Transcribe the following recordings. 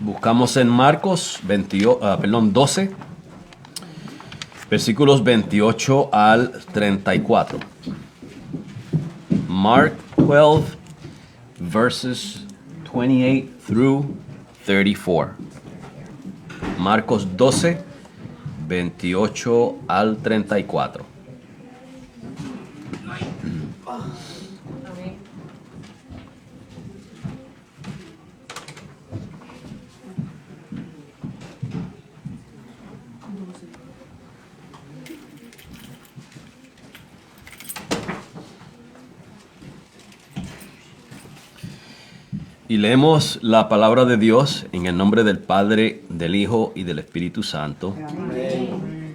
Buscamos en Marcos 12, versículos 28 al 34. Mark 12, verses 28 through 34. Marcos 12, 28 al 34. Y leemos la palabra de Dios en el nombre del Padre, del Hijo y del Espíritu Santo. Amén.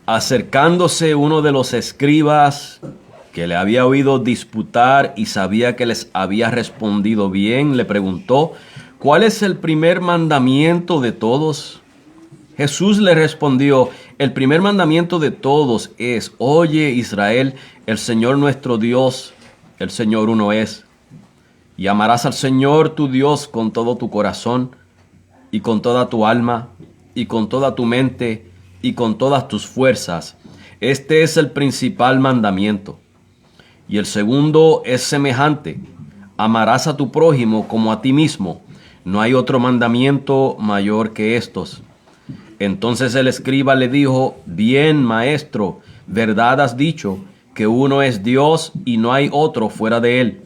Acercándose uno de los escribas que le había oído disputar y sabía que les había respondido bien, le preguntó: ¿cuál es el primer mandamiento de todos? Jesús le respondió: el primer mandamiento de todos es: oye, Israel, el Señor nuestro Dios, el Señor uno es. Y amarás al Señor tu Dios con todo tu corazón, y con toda tu alma, y con toda tu mente, y con todas tus fuerzas. Este es el principal mandamiento. Y el segundo es semejante: amarás a tu prójimo como a ti mismo. No hay otro mandamiento mayor que estos. Entonces el escriba le dijo: bien, maestro, verdad has dicho, que uno es Dios y no hay otro fuera de él.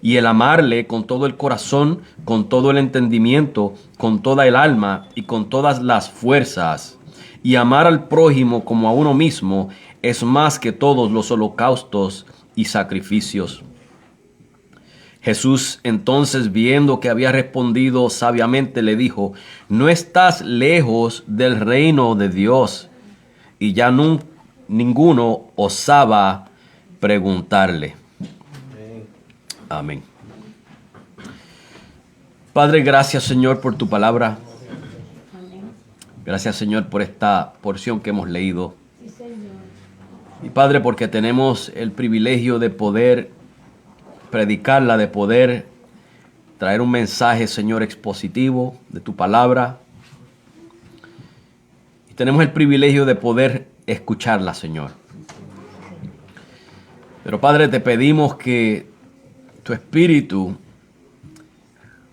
Y el amarle con todo el corazón, con todo el entendimiento, con toda el alma y con todas las fuerzas. Y amar al prójimo como a uno mismo es más que todos los holocaustos y sacrificios. Jesús entonces, viendo que había respondido sabiamente, le dijo: no estás lejos del reino de Dios. Y ya ninguno osaba preguntarle. Amén. Padre, gracias, Señor, por tu palabra. Gracias, Señor, por esta porción que hemos leído. Y Padre, porque tenemos el privilegio de poder predicarla, de poder traer un mensaje, Señor, expositivo de tu palabra. Y tenemos el privilegio de poder escucharla, Señor. Pero Padre, te pedimos que tu Espíritu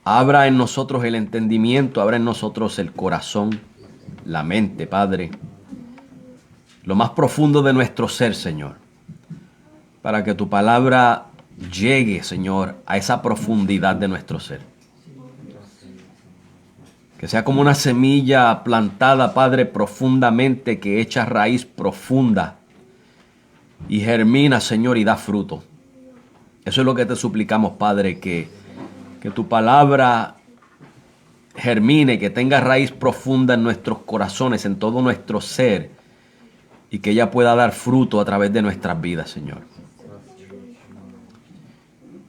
abra en nosotros el entendimiento, abra en nosotros el corazón, la mente, Padre, lo más profundo de nuestro ser, Señor, para que tu palabra llegue, Señor, a esa profundidad de nuestro ser. Que sea como una semilla plantada, Padre, profundamente, que echa raíz profunda y germina, Señor, y da fruto. Eso es lo que te suplicamos, Padre, que tu palabra germine, que tenga raíz profunda en nuestros corazones, en todo nuestro ser, y que ella pueda dar fruto a través de nuestras vidas, Señor.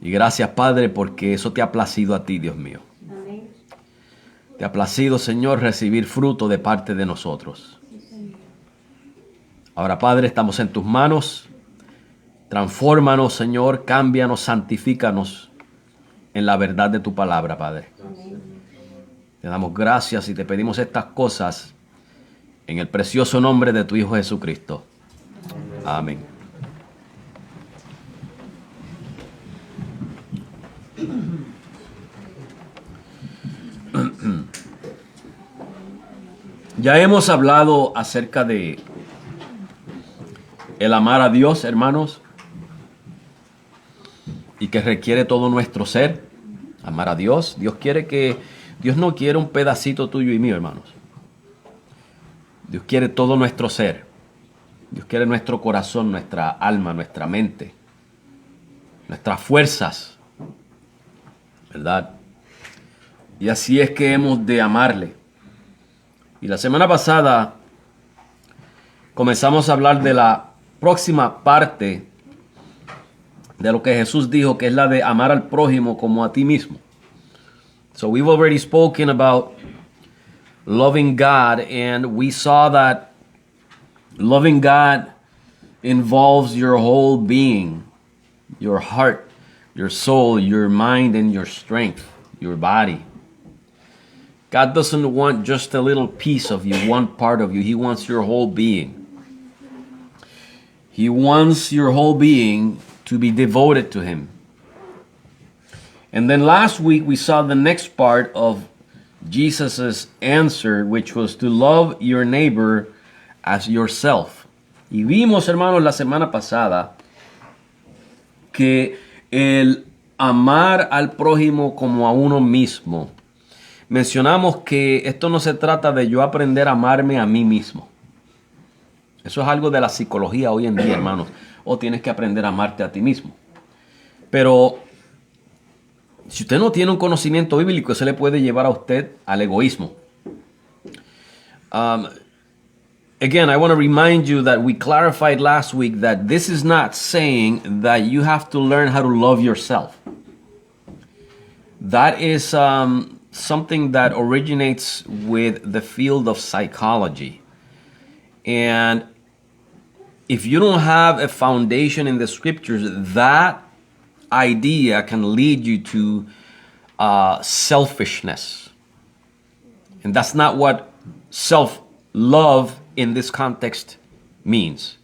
Y gracias, Padre, porque eso te ha placido a ti, Dios mío. Amén. Te ha placido, Señor, recibir fruto de parte de nosotros. Ahora, Padre, estamos en tus manos. Transfórmanos, Señor, cámbianos, santifícanos en la verdad de tu palabra, Padre. Amén. Te damos gracias y te pedimos estas cosas en el precioso nombre de tu Hijo Jesucristo. Amén. Ya hemos hablado acerca de el amar a Dios, hermanos, y que requiere todo nuestro ser. Amar a Dios. Dios no quiere un pedacito tuyo y mío, hermanos. Dios quiere todo nuestro ser. Dios quiere nuestro corazón, nuestra alma, nuestra mente, nuestras fuerzas, ¿verdad? Y así es que hemos de amarle. Y la semana pasada comenzamos a hablar de la próxima parte de lo que Jesús dijo, que es la de amar al prójimo como a ti mismo. So we've already spoken about loving God, and we saw that loving God involves your whole being, your heart, your soul, your mind, and your strength, your body. God doesn't want just a little piece of you, one part of you. He wants your whole being. He wants your whole being to be devoted to Him. And then last week we saw the next part of Jesus' answer, which was to love your neighbor as yourself. Y vimos, hermanos, la semana pasada que el amar al prójimo como a uno mismo, mencionamos que esto no se trata de yo aprender a amarme a mí mismo. Eso es algo de la psicología hoy en día, hermanos. O tienes que aprender a amarte a ti mismo. Pero si usted no tiene un conocimiento bíblico, eso le puede llevar a usted al egoísmo. Again, I want to remind you that we clarified last week that this is not saying that you have to learn how to love yourself. That is something that originates with the field of psychology. And if you don't have a foundation in the scriptures, that idea can lead you to selfishness. And that's not what self-love in this context means.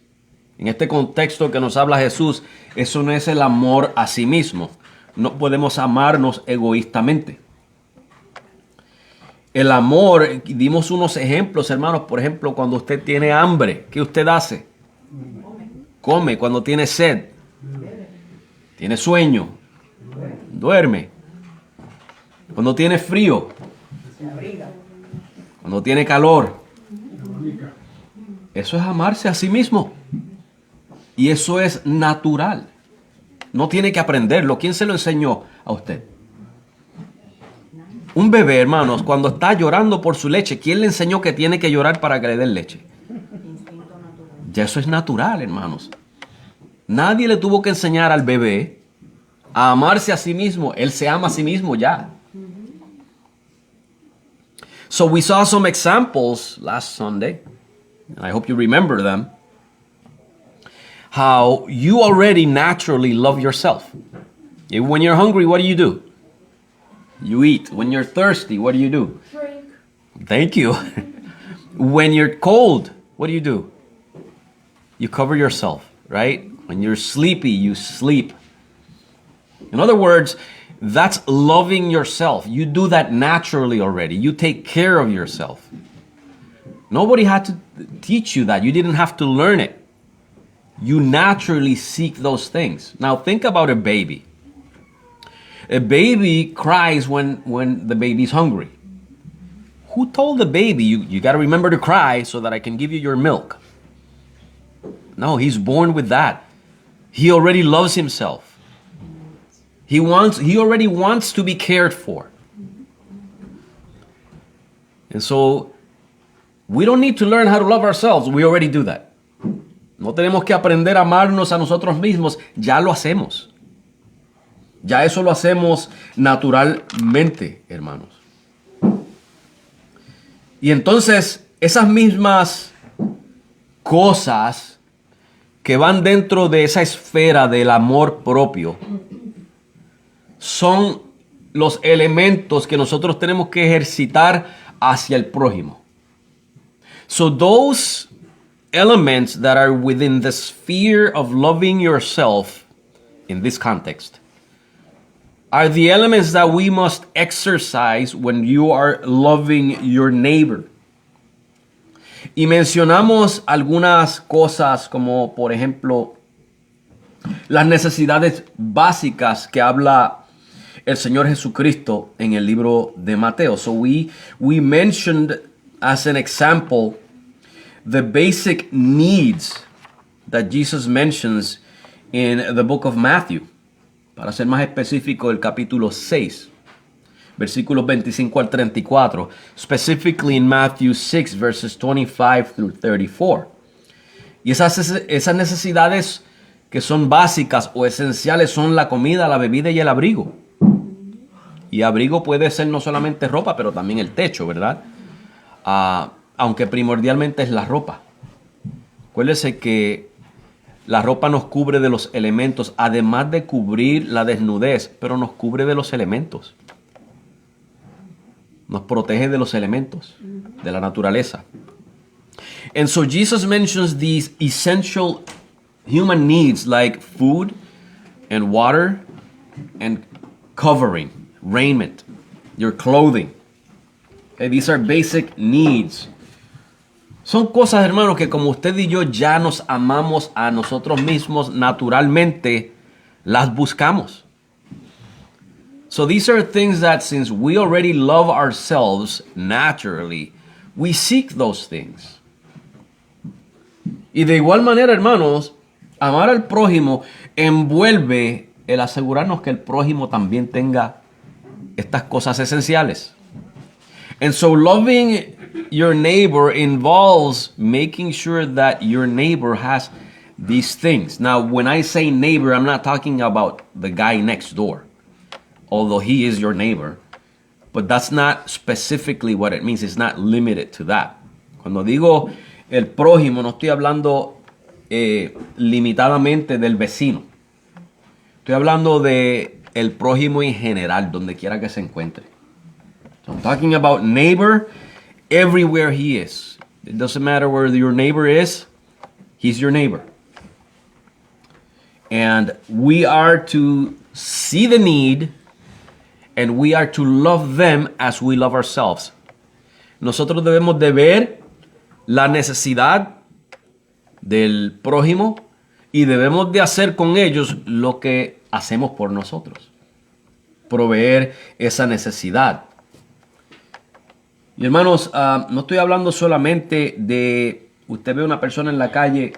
En este contexto que nos habla Jesús, eso no es el amor a sí mismo. No podemos amarnos egoístamente. El amor, dimos unos ejemplos, hermanos. Por ejemplo, cuando usted tiene hambre, ¿qué usted hace? Come. Cuando tiene sed, tiene sueño, duerme. Cuando tiene frío, cuando tiene calor. Eso es amarse a sí mismo. Y eso es natural. No tiene que aprenderlo. ¿Quién se lo enseñó a usted? Un bebé, hermanos, cuando está llorando por su leche, ¿quién le enseñó que tiene que llorar para que le den leche? Ya eso es natural, hermanos. Nadie le tuvo que enseñar al bebé a amarse a sí mismo. Él se ama a sí mismo ya. So we saw some examples last Sunday, and I hope you remember them, how you already naturally love yourself. When you're hungry, what do? You eat. When you're thirsty, what do? Drink. Thank you. When you're cold, what do? You cover yourself, right? When you're sleepy, you sleep. In other words, that's loving yourself. You do that naturally already. You take care of yourself. Nobody had to teach you that. You didn't have to learn it. You naturally seek those things. Now think about a baby. A baby cries when the baby's hungry. Who told the baby, you got to remember to cry so that I can give you your milk? No, he's born with that. He already loves himself. He already wants to be cared for. And so we don't need to learn how to love ourselves. We already do that. No tenemos que aprender a amarnos a nosotros mismos. Ya lo hacemos. Ya eso lo hacemos naturalmente, hermanos. Y entonces, esas mismas cosas que van dentro de esa esfera del amor propio son los elementos que nosotros tenemos que ejercitar hacia el prójimo. So those elements that are within the sphere of loving yourself in this context are the elements that we must exercise when you are loving your neighbor. Y mencionamos algunas cosas como, por ejemplo, las necesidades básicas que habla el Señor Jesucristo en el libro de Mateo. So we mentioned as an example the basic needs that Jesus mentions in the book of Matthew. Para ser más específico, el capítulo 6, versículos 25 al 34. Specifically in Matthew 6, verses 25 through 34. Y esas necesidades que son básicas o esenciales son la comida, la bebida y el abrigo. Y abrigo puede ser no solamente ropa, pero también el techo, ¿verdad? Aunque primordialmente es la ropa. Acuérdese que la ropa nos cubre de los elementos, además de cubrir la desnudez, pero nos cubre de los elementos. nos protege de los elementos, de la naturaleza. And so Jesus mentions these essential human needs like food and water and covering, raiment, your clothing. Okay, these are basic needs. Son cosas, hermanos, que como usted y yo ya nos amamos a nosotros mismos naturalmente, las buscamos. So these are things that since we already love ourselves naturally, we seek those things. Y de igual manera, hermanos, amar al prójimo envuelve el asegurarnos que el prójimo también tenga estas cosas esenciales. And so loving your neighbor involves making sure that your neighbor has these things. Now, when I say neighbor, I'm not talking about the guy next door, although he is your neighbor. But that's not specifically what it means. It's not limited to that. Cuando digo el prójimo, no estoy hablando limitadamente del vecino. Estoy hablando de el prójimo en general, donde quiera que se encuentre. So I'm talking about neighbor everywhere he is. It doesn't matter where your neighbor is, he's your neighbor. And we are to see the need and we are to love them as we love ourselves. Nosotros debemos de ver la necesidad del prójimo y debemos de hacer con ellos lo que hacemos por nosotros. Proveer esa necesidad. Y hermanos, no estoy hablando solamente de usted ve a una persona en la calle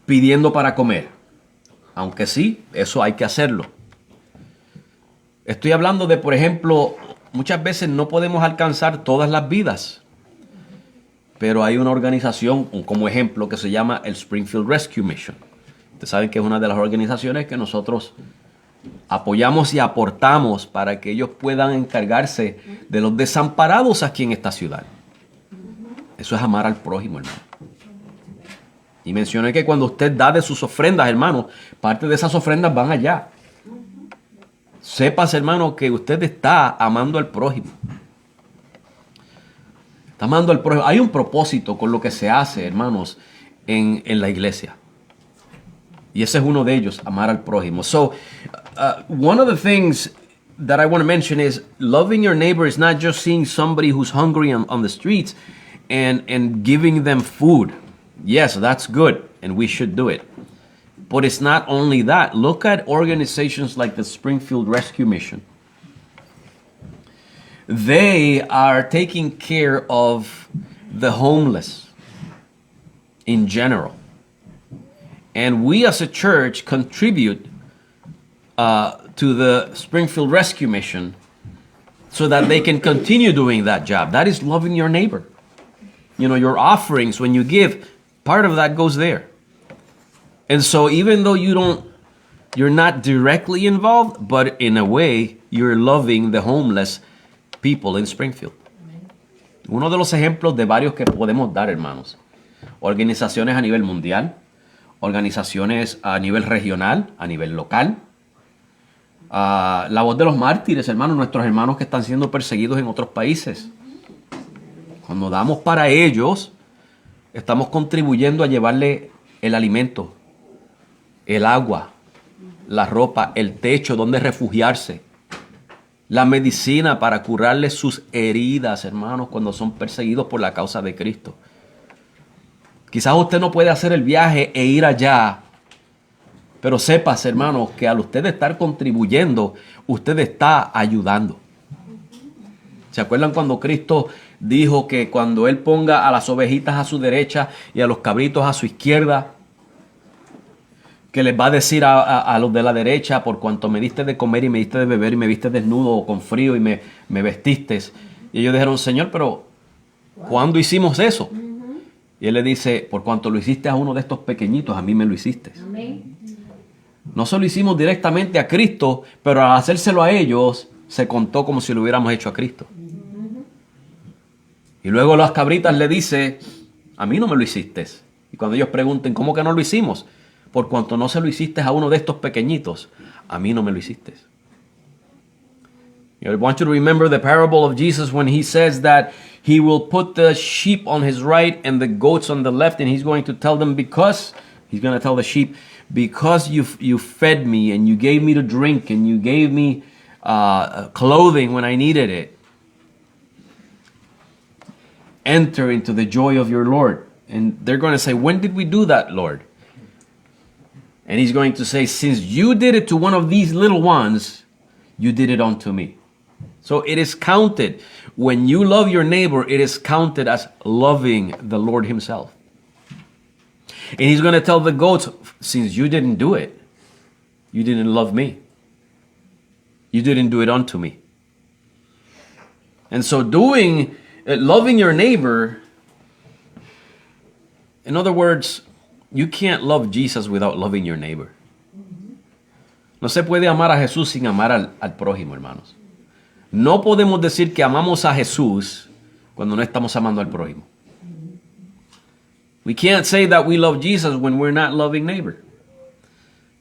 pidiendo para comer. Aunque sí, eso hay que hacerlo. Estoy hablando de, por ejemplo, muchas veces no podemos alcanzar todas las vidas. Pero hay una organización, como ejemplo, que se llama el Springfield Rescue Mission. Ustedes saben que es una de las organizaciones que nosotros apoyamos y aportamos para que ellos puedan encargarse de los desamparados aquí en esta ciudad. Eso es amar al prójimo, hermano. Y mencioné que cuando usted da de sus ofrendas, hermano, parte de esas ofrendas van allá. Sepas, hermano, que usted está amando al prójimo. Está amando al prójimo. Hay un propósito con lo que se hace, hermanos, en la iglesia. Y ese es uno de ellos, amar al prójimo. So, one of the things that I want to mention is loving your neighbor is not just seeing somebody who's hungry on the streets and giving them food. Yes, that's good, and we should do it. But it's not only that. Look at organizations like the Springfield Rescue Mission. They are taking care of the homeless in general. And we as a church contribute to the Springfield Rescue Mission so that they can continue doing that job. That is loving your neighbor. You know, your offerings, when you give, part of that goes there. And so even though you're not directly involved, but in a way, you're loving the homeless people in Springfield. Uno de los ejemplos de varios que podemos dar, hermanos. Organizaciones a nivel mundial, organizaciones a nivel regional, a nivel local. La voz de los mártires, hermanos, nuestros hermanos que están siendo perseguidos en otros países. Cuando damos para ellos, estamos contribuyendo a llevarle el alimento, el agua, la ropa, el techo donde refugiarse, la medicina para curarles sus heridas, hermanos, cuando son perseguidos por la causa de Cristo. Quizás usted no puede hacer el viaje e ir allá, pero sepas, hermanos, que al usted estar contribuyendo, usted está ayudando. ¿Se acuerdan cuando Cristo dijo que cuando Él ponga a las ovejitas a su derecha y a los cabritos a su izquierda, que les va a decir a los de la derecha, por cuanto me diste de comer y me diste de beber y me viste desnudo o con frío y me vestiste? Y ellos dijeron, Señor, pero ¿cuándo hicimos eso? Y Él le dice, por cuanto lo hiciste a uno de estos pequeñitos, a mí me lo hiciste. Amén. No se lo hicimos directamente a Cristo, pero al hacérselo a ellos, se contó como si lo hubiéramos hecho a Cristo. Y luego las cabritas le dice, a mí no me lo hiciste. Y cuando ellos pregunten, ¿cómo que no lo hicimos? Por cuanto no se lo hiciste a uno de estos pequeñitos, a mí no me lo hiciste. I want you to remember the parable of Jesus when he says that he will put the sheep on his right and the goats on the left, and he's going to tell them he's going to tell the sheep, because you fed me and you gave me to drink and you gave me clothing when I needed it, enter into the joy of your Lord. And they're going to say, when did we do that, Lord? And he's going to say, since you did it to one of these little ones, you did it unto me. So it is counted. When you love your neighbor, it is counted as loving the Lord himself. And he's going to tell the goats, since you didn't do it, you didn't love me. You didn't do it unto me. And so loving your neighbor, in other words, you can't love Jesus without loving your neighbor. No se puede amar a Jesús sin amar al prójimo, hermanos. No podemos decir que amamos a Jesús cuando no estamos amando al prójimo. We can't say that we love Jesus when we're not loving neighbor.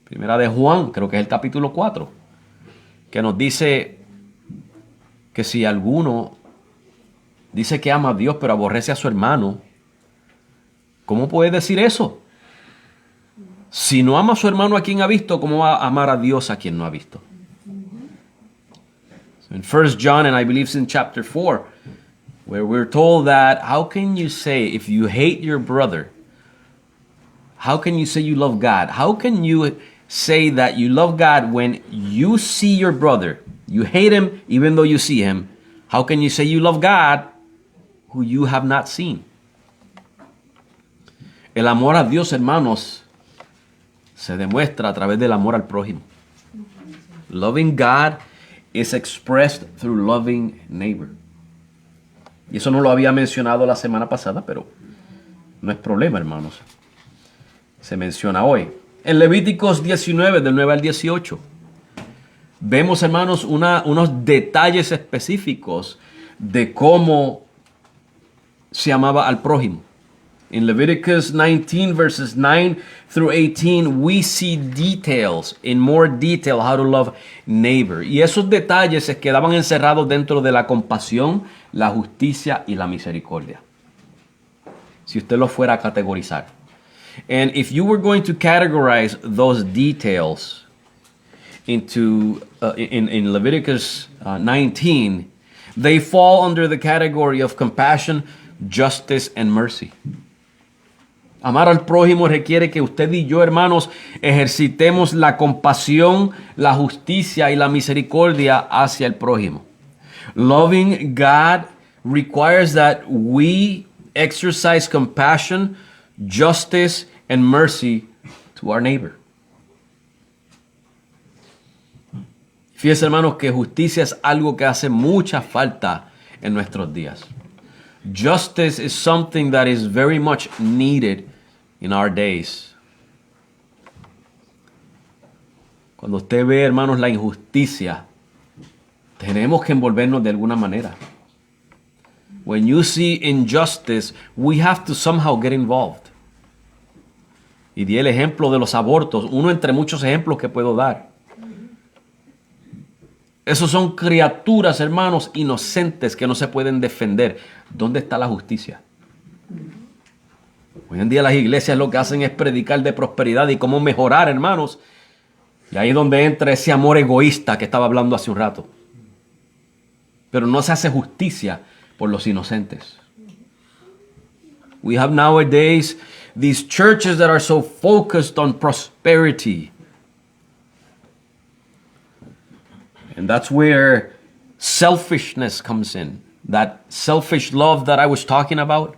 Primera de Juan, creo que es el capítulo 4, que nos dice que si alguno dice que ama a Dios pero aborrece a su hermano, ¿cómo puede decir eso? Si no ama a su hermano a quien ha visto, ¿cómo va a amar a Dios a quien no ha visto? In 1 John, and I believe it's in chapter 4, where we're told that, how can you say, if you hate your brother, how can you say you love God? How can you say that you love God when you see your brother? You hate him even though you see him. How can you say you love God who you have not seen? El amor a Dios, hermanos, se demuestra a través del amor al prójimo. Loving God is expressed through loving neighbor. Y eso no lo había mencionado la semana pasada, pero no es problema, hermanos. Se menciona hoy. En Levíticos 19, del 9 al 18, vemos, hermanos, unos detalles específicos de cómo se amaba al prójimo. In Leviticus 19, verses 9 through 18, we see details, in more detail, how to love neighbor. Y esos detalles se quedaban encerrados dentro de la compasión, la justicia y la misericordia. Si usted lo fuera a categorizar. And if you were going to categorize those details into in Leviticus 19, they fall under the category of compassion, justice, and mercy. Amar al prójimo requiere que usted y yo, hermanos, ejercitemos la compasión, la justicia y la misericordia hacia el prójimo. Loving God requires that we exercise compassion, justice, and mercy to our neighbor. Fíjense, hermanos, que justicia es algo que hace mucha falta en nuestros días. Justice is something that is very much needed in our days. Cuando usted ve, hermanos, la injusticia, tenemos que envolvernos de alguna manera. When you see injustice, we have to somehow get involved. Y di el ejemplo de los abortos, uno entre muchos ejemplos que puedo dar. Esos son criaturas, hermanos, inocentes que no se pueden defender. ¿Dónde está la justicia? Hoy en día las iglesias lo que hacen es predicar de prosperidad y cómo mejorar, hermanos. Y ahí es donde entra ese amor egoísta que estaba hablando hace un rato. Pero no se hace justicia por los inocentes. We have nowadays these churches that are so focused on prosperity. And that's where selfishness comes in. That selfish love that I was talking about.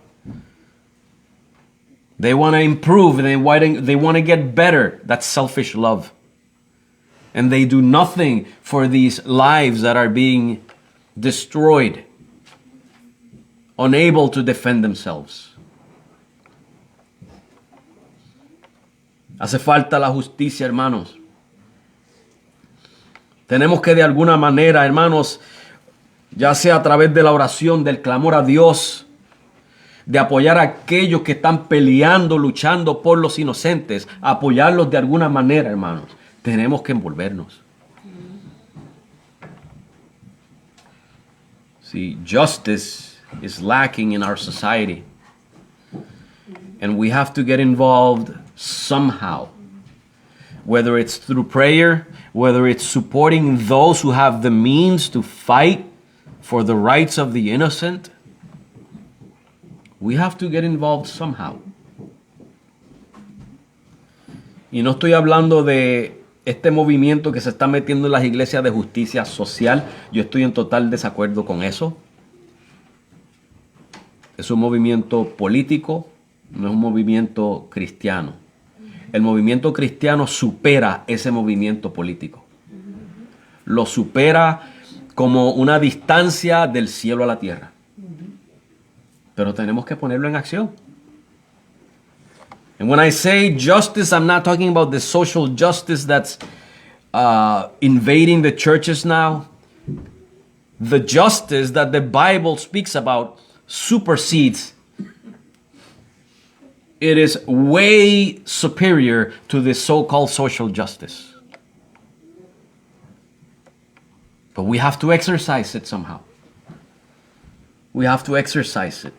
They want to improve. They want to get better. That's selfish love. And they do nothing for these lives that are being destroyed. Unable to defend themselves. Hace falta la justicia, hermanos. Tenemos que de alguna manera, hermanos, ya sea a través de la oración, del clamor a Dios, de apoyar a aquellos que están peleando, luchando por los inocentes, apoyarlos de alguna manera, hermanos. Tenemos que envolvernos. See, justice is lacking in our society. And we have to get involved somehow. Whether it's through prayer, whether it's supporting those who have the means to fight for the rights of the innocent. We have to get involved somehow. Y no estoy hablando de este movimiento que se está metiendo en las iglesias de justicia social. Yo estoy en total desacuerdo con eso. Es un movimiento político, no es un movimiento cristiano. El movimiento cristiano supera ese movimiento político. Lo supera como una distancia del cielo a la tierra. Pero tenemos que ponerlo en acción. And when I say justice, I'm not talking about the social justice that's invading the churches now. The justice that the Bible speaks about supersedes. It is way superior to this so-called social justice. But we have to exercise it somehow. We have to exercise it.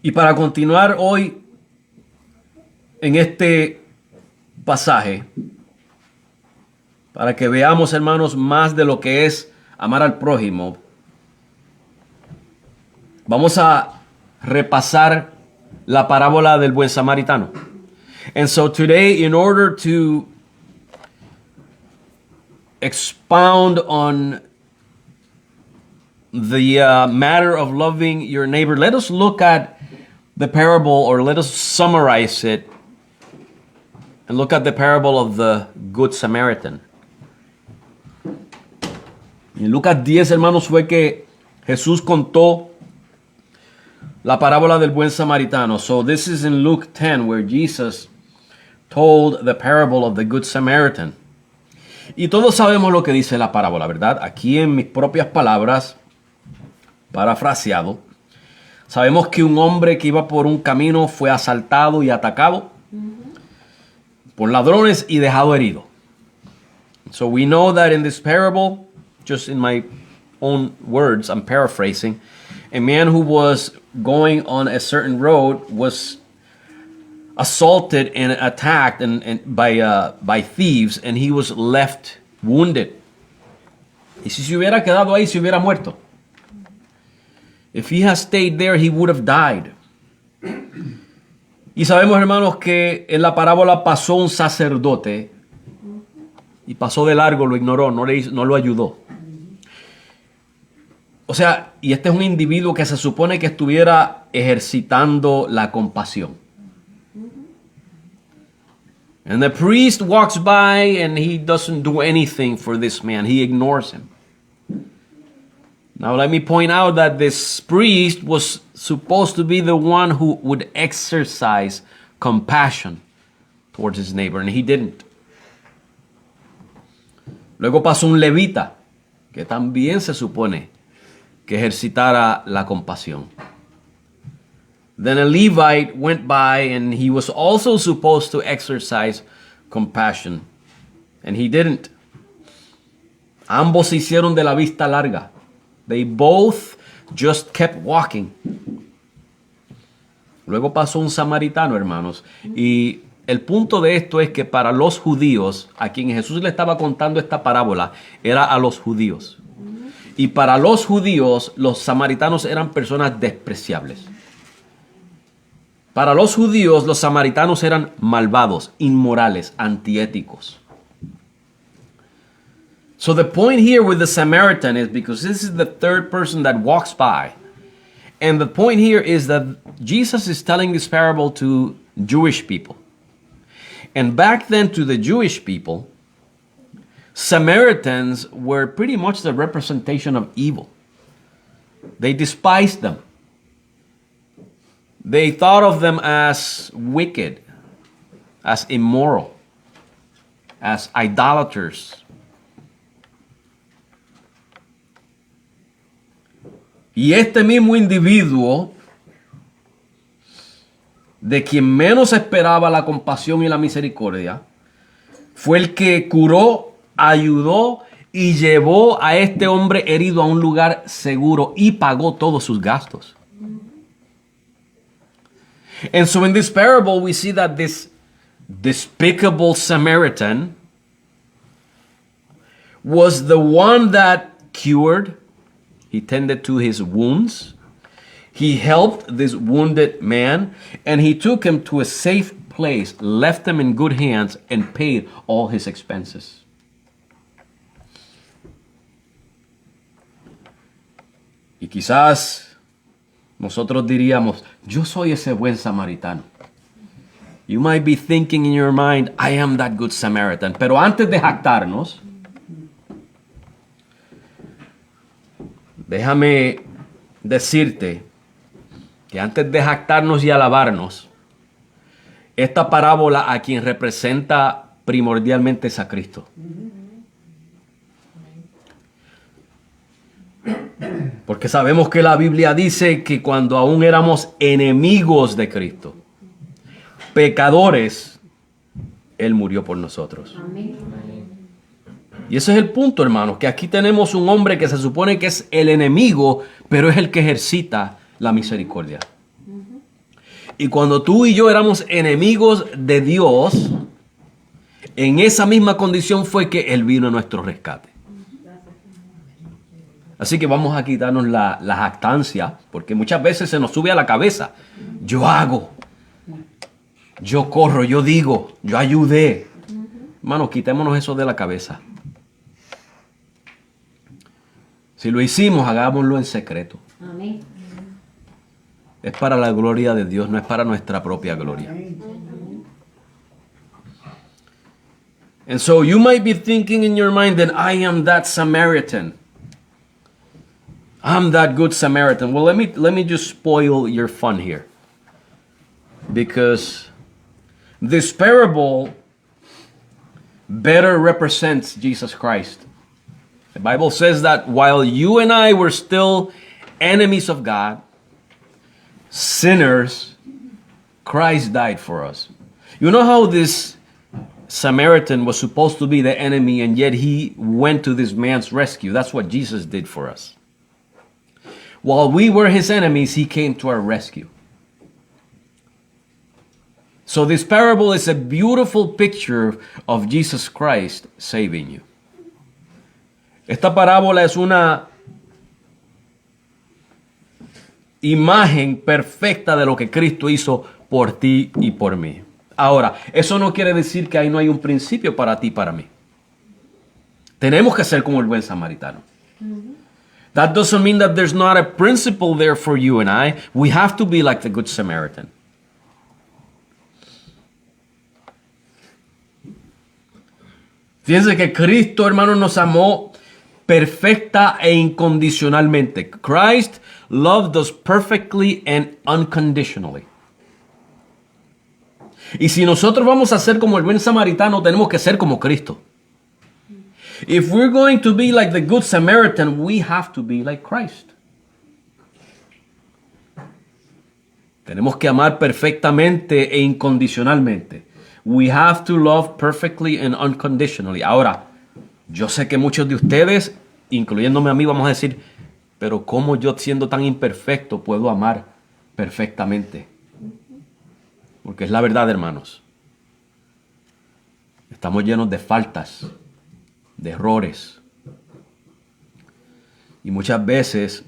Y para continuar hoy en este pasaje, para que veamos, hermanos, más de lo que es amar al prójimo, vamos a repasar la parábola del buen samaritano. And so today, in order to expound on the matter of loving your neighbor, let us look at the parable, or let us summarize it and look at the parable of the Good Samaritan. En Lucas 10, hermanos, fue que Jesús contó la parábola del buen samaritano. So this is in Luke 10 where Jesus told the parable of the Good Samaritan. Y todos sabemos lo que dice la parábola, ¿verdad? Aquí en mis propias palabras, parafraseado, sabemos que un hombre que iba por un camino fue asaltado y atacado por ladrones y dejado herido. So we know that in this parable, just in my own words, I'm paraphrasing, a man who was going on a certain road was assaulted and attacked by thieves, and he was left wounded. Y si se hubiera quedado ahí, se hubiera muerto. If he had stayed there, he would have died. Y sabemos, hermanos, que en la parábola pasó un sacerdote y pasó de largo, lo ignoró, no lo ayudó. O sea, y este es un individuo que se supone que estuviera ejercitando la compasión. And the priest walks by and he doesn't do anything for this man. He ignores him. Now let me point out that this priest was supposed to be the one who would exercise compassion towards his neighbor, and he didn't. Luego pasó un levita, que también se supone que ejercitara la compasión. Then a Levite went by, and he was also supposed to exercise compassion, and he didn't. Ambos se hicieron de la vista larga. They both just kept walking. Luego pasó un samaritano, hermanos. Y el punto de esto es que para los judíos, a quien Jesús le estaba contando esta parábola, era a los judíos. Y para los judíos, los samaritanos eran personas despreciables. Para los judíos, los samaritanos eran malvados, inmorales, antiéticos. So the point here with the Samaritan is because this is the third person that walks by. And the point here is that Jesus is telling this parable to Jewish people. And back then to the Jewish people, Samaritans were pretty much the representation of evil. They despised them. They thought of them as wicked, as immoral, as idolaters. Y este mismo individuo, de quien menos esperaba la compasión y la misericordia, fue el que curó, ayudó y llevó a este hombre herido a un lugar seguro y pagó todos sus gastos. And so in this parable, we see that this despicable Samaritan was the one that cured. He tended to his wounds. He helped this wounded man, and he took him to a safe place, left him in good hands, and paid all his expenses. Y quizás nosotros diríamos, yo soy ese buen samaritano. You might be thinking in your mind, I am that good Samaritan. Pero antes de jactarnos, déjame decirte que antes de jactarnos y alabarnos, esta parábola a quien representa primordialmente es a Cristo. Porque sabemos que la Biblia dice que cuando aún éramos enemigos de Cristo, pecadores, Él murió por nosotros. Amén. Y ese es el punto, hermanos, que aquí tenemos un hombre que se supone que es el enemigo, pero es el que ejercita la misericordia. Y cuando tú y yo éramos enemigos de Dios, en esa misma condición fue que Él vino a nuestro rescate. Así que vamos a quitarnos la jactancia, porque muchas veces se nos sube a la cabeza. Yo hago, yo corro, yo digo, yo ayudé. Hermanos, quitémonos eso de la cabeza. Si lo hicimos, hagámoslo en secreto. Amén. Es para la gloria de Dios, no es para nuestra propia gloria. And so you might be thinking in your mind that I am that Samaritan. I'm that good Samaritan. Well, let me just spoil your fun here. Because this parable better represents Jesus Christ. The Bible says that while you and I were still enemies of God, sinners, Christ died for us. You know how this Samaritan was supposed to be the enemy, and yet he went to this man's rescue? That's what Jesus did for us. While we were his enemies, he came to our rescue. So this parable is a beautiful picture of Jesus Christ saving you. Esta parábola es una imagen perfecta de lo que Cristo hizo por ti y por mí. Ahora, eso no quiere decir que ahí no hay un principio para ti y para mí. Tenemos que ser como el buen samaritano. That doesn't mean that there's not a principle there for you and I. We have to be like the Good Samaritan. Fíjense que Cristo, hermano, nos amó perfecta e incondicionalmente. Christ loved us perfectly and unconditionally. Y si nosotros vamos a ser como el buen samaritano, tenemos que ser como Cristo. If we're going to be like the Good Samaritan, we have to be like Christ. Tenemos que amar perfectamente e incondicionalmente. We have to love perfectly and unconditionally. Ahora, yo sé que muchos de ustedes, incluyéndome a mí, vamos a decir, pero ¿cómo yo siendo tan imperfecto puedo amar perfectamente? Porque es la verdad, hermanos. Estamos llenos de faltas, de errores. Y muchas veces,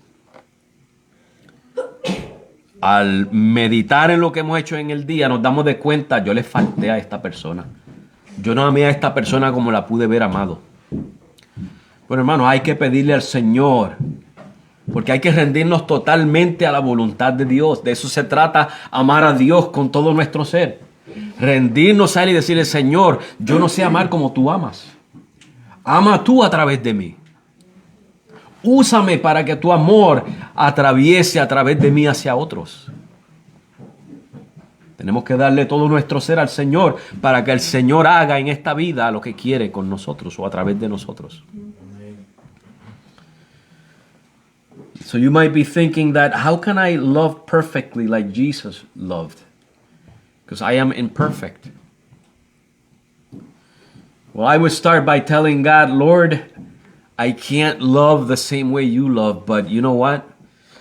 al meditar en lo que hemos hecho en el día, nos damos de cuenta, yo le falté a esta persona. Yo no amé a esta persona como la pude ver amado. Bueno, hermanos, hay que pedirle al Señor, porque hay que rendirnos totalmente a la voluntad de Dios. De eso se trata, amar a Dios con todo nuestro ser. Rendirnos a Él y decirle, Señor, yo no sé amar como tú amas. Ama tú a través de mí. Úsame para que tu amor atraviese a través de mí hacia otros. Tenemos que darle todo nuestro ser al Señor para que el Señor haga en esta vida lo que quiere con nosotros o a través de nosotros. So you might be thinking that, how can I love perfectly like Jesus loved? Because I am imperfect. Well, I would start by telling God, Lord, I can't love the same way you love, but you know what?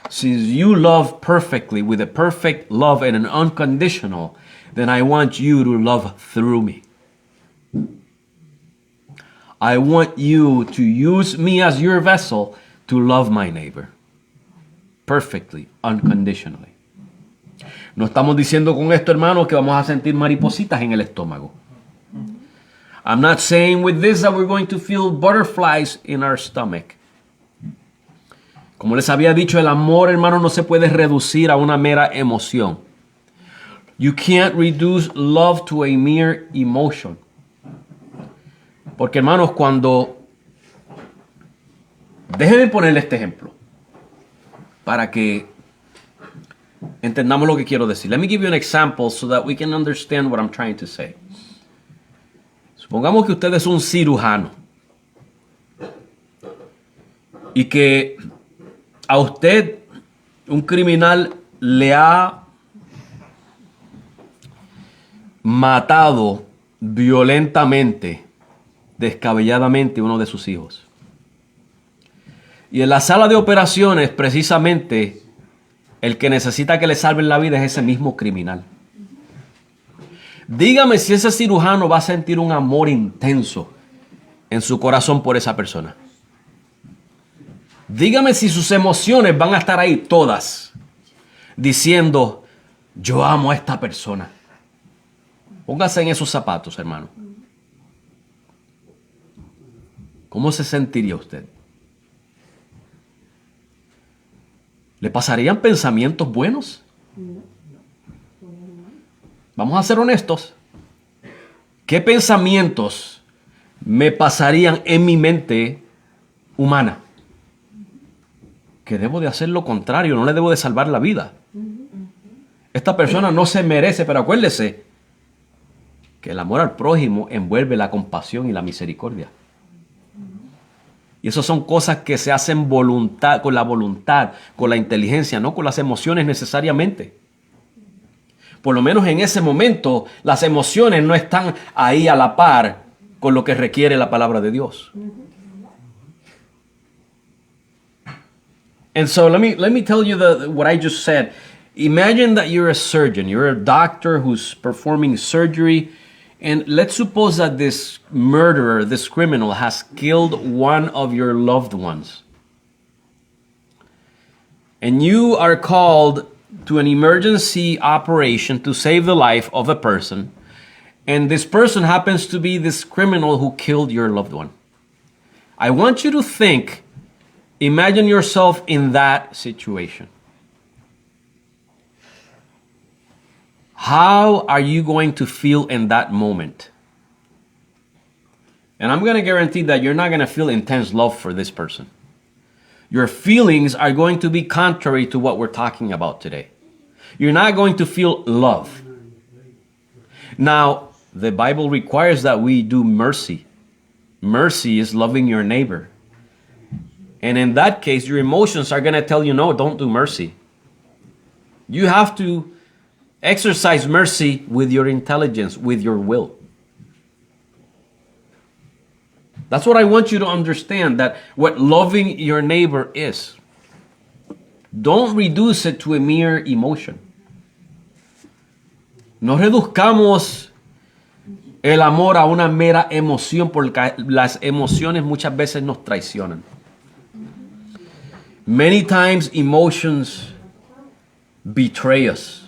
Since you love perfectly with a perfect love and an unconditional, then I want you to love through me. I want you to use me as your vessel to love my neighbor. Perfectly, unconditionally. No estamos diciendo con esto, hermanos, que vamos a sentir maripositas en el estómago. I'm not saying with this that we're going to feel butterflies in our stomach. Como les había dicho, el amor, hermano, no se puede reducir a una mera emoción. You can't reduce love to a mere emotion. Porque, hermanos, cuando... Déjenme ponerle este ejemplo para que entendamos lo que quiero decir. Let me give you an example so that we can understand what I'm trying to say. Supongamos que usted es un cirujano y que a usted un criminal le ha matado violentamente, descabelladamente uno de sus hijos. Y en la sala de operaciones, precisamente, el que necesita que le salven la vida es ese mismo criminal. Dígame si ese cirujano va a sentir un amor intenso en su corazón por esa persona. Dígame si sus emociones van a estar ahí todas, diciendo, yo amo a esta persona. Póngase en esos zapatos, hermano. ¿Cómo se sentiría usted? ¿Le pasarían pensamientos buenos? Vamos a ser honestos. ¿Qué pensamientos me pasarían en mi mente humana? Que debo de hacer lo contrario, no le debo de salvar la vida. Esta persona no se merece, pero acuérdese que el amor al prójimo envuelve la compasión y la misericordia. Y eso son cosas que se hacen con la voluntad, con la inteligencia, no con las emociones necesariamente. Por lo menos en ese momento, las emociones no están ahí a la par con lo que requiere la palabra de Dios. And so let me tell you what I just said. Imagine that you're a surgeon, you're a doctor who's performing surgery, and let's suppose that this murderer, this criminal, has killed one of your loved ones. And you are called to an emergency operation to save the life of a person, and this person happens to be this criminal who killed your loved one. I want you to think, imagine yourself in that situation. How are you going to feel in that moment? And I'm going to guarantee that you're not going to feel intense love for this person. Your feelings are going to be contrary to what we're talking about today. You're not going to feel love. Now, the Bible requires that we do mercy. Mercy is loving your neighbor. And in that case, your emotions are going to tell you, no, don't do mercy. You have to exercise mercy with your intelligence, with your will. That's what I want you to understand, that what loving your neighbor is. Don't reduce it to a mere emotion. No reduzcamos el amor a una mera emoción, porque las emociones muchas veces nos traicionan. Many times emotions betray us.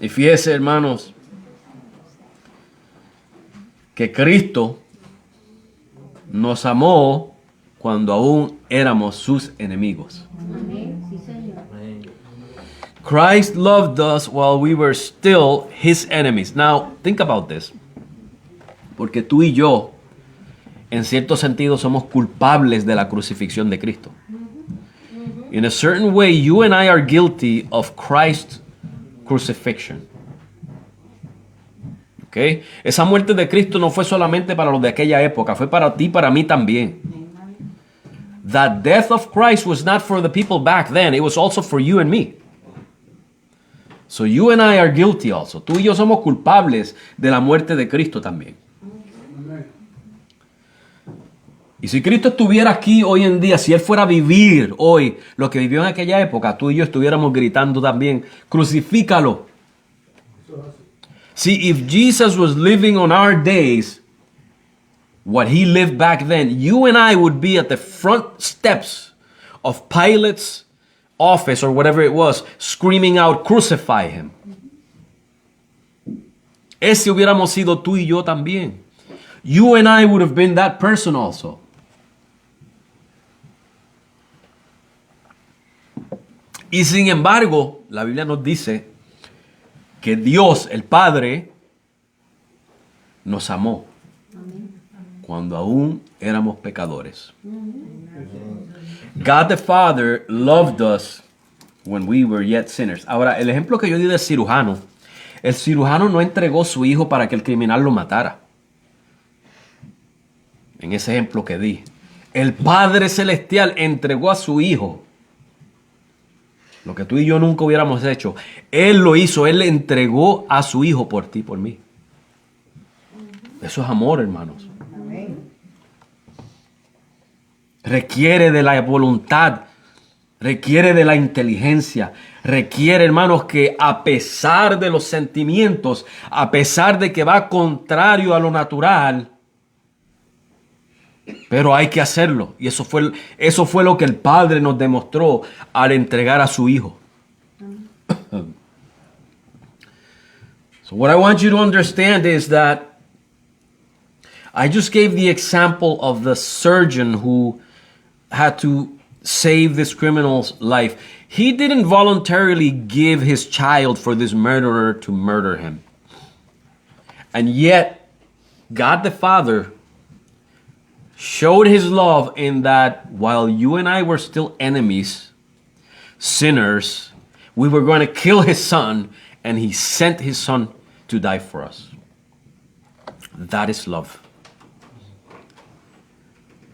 Y fíjese, hermanos, que Cristo nos amó cuando aún éramos sus enemigos. Christ loved us while we were still his enemies. Now, think about this. Porque tú y yo, en cierto sentido, somos culpables de la crucifixión de Cristo. In a certain way, you and I are guilty of Christ's crucifixion. Okay? Esa muerte de Cristo no fue solamente para los de aquella época, fue para ti, para mí también. That death of Christ was not for the people back then, it was also for you and me. So you and I are guilty also. Tú y yo somos culpables de la muerte de Cristo también. Y si Cristo estuviera aquí hoy en día, si Él fuera a vivir hoy lo que vivió en aquella época, tú y yo estuviéramos gritando también, crucifícalo. See, if Jesus was living on our days, what He lived back then, you and I would be at the front steps of Pilate's office or whatever it was, screaming out, crucify Him. Ese hubiéramos sido tú y yo también. You and I would have been that person also. Y sin embargo, la Biblia nos dice que Dios, el Padre, nos amó cuando aún éramos pecadores. God the Father loved us when we were yet sinners. Ahora, el ejemplo que yo di del cirujano, el cirujano no entregó su hijo para que el criminal lo matara. En ese ejemplo que di, el Padre Celestial entregó a su hijo. Lo que tú y yo nunca hubiéramos hecho. Él lo hizo, Él le entregó a su hijo por ti, por mí. Eso es amor, hermanos. Requiere de la voluntad, requiere de la inteligencia, requiere, hermanos, que a pesar de los sentimientos, a pesar de que va contrario a lo natural, pero hay que hacerlo. Y eso fue lo que el Padre nos demostró al entregar a su Hijo. So what I want you to understand is that I just gave the example of the surgeon who had to save this criminal's life. He didn't voluntarily give his child for this murderer to murder him. And yet, God the Father showed His love in that while you and I were still enemies, sinners, we were going to kill His Son, and He sent His Son to die for us. That is love.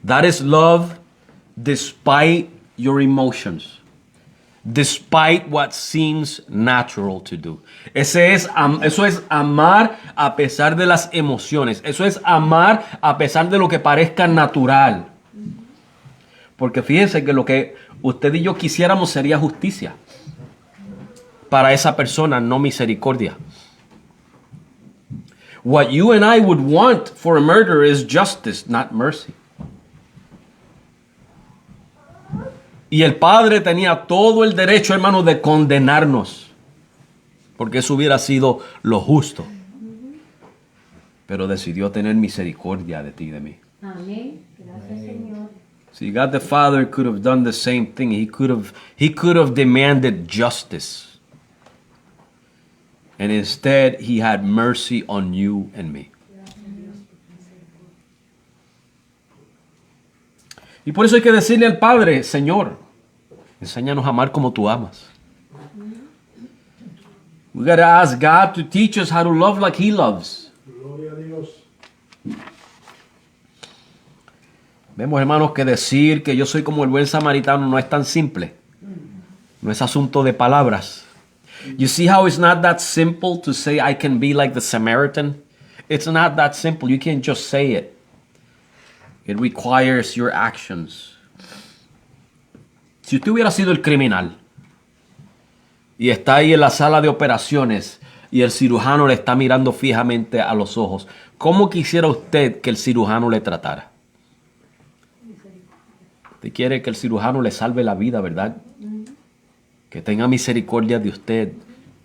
That is love despite your emotions, despite what seems natural to do. Eso es amar a pesar de las emociones. Eso es amar a pesar de lo que parezca natural. Porque fíjense que lo que usted y yo quisiéramos sería justicia para esa persona, no misericordia. What you and I would want for a murderer is justice, not mercy. Y el Padre tenía todo el derecho, hermano, de condenarnos, porque eso hubiera sido lo justo. Pero decidió tener misericordia de ti y de mí. Amén. Gracias, Señor. See, God the Father could have done the same thing. He could have demanded justice. And instead, He had mercy on you and me. Y por eso hay que decirle al Padre, Señor, enséñanos a amar como tú amas. We got to ask God to teach us how to love like He loves. Gloria a Dios. Vemos, hermanos, que decir que yo soy como el buen samaritano no es tan simple. No es asunto de palabras. You see how it's not that simple to say I can be like the Samaritan? It's not that simple. You can't just say it. It requires your actions. Si usted hubiera sido el criminal y está ahí en la sala de operaciones y el cirujano le está mirando fijamente a los ojos, ¿cómo quisiera usted que el cirujano le tratara? Usted quiere que el cirujano le salve la vida, ¿verdad? Que tenga misericordia de usted.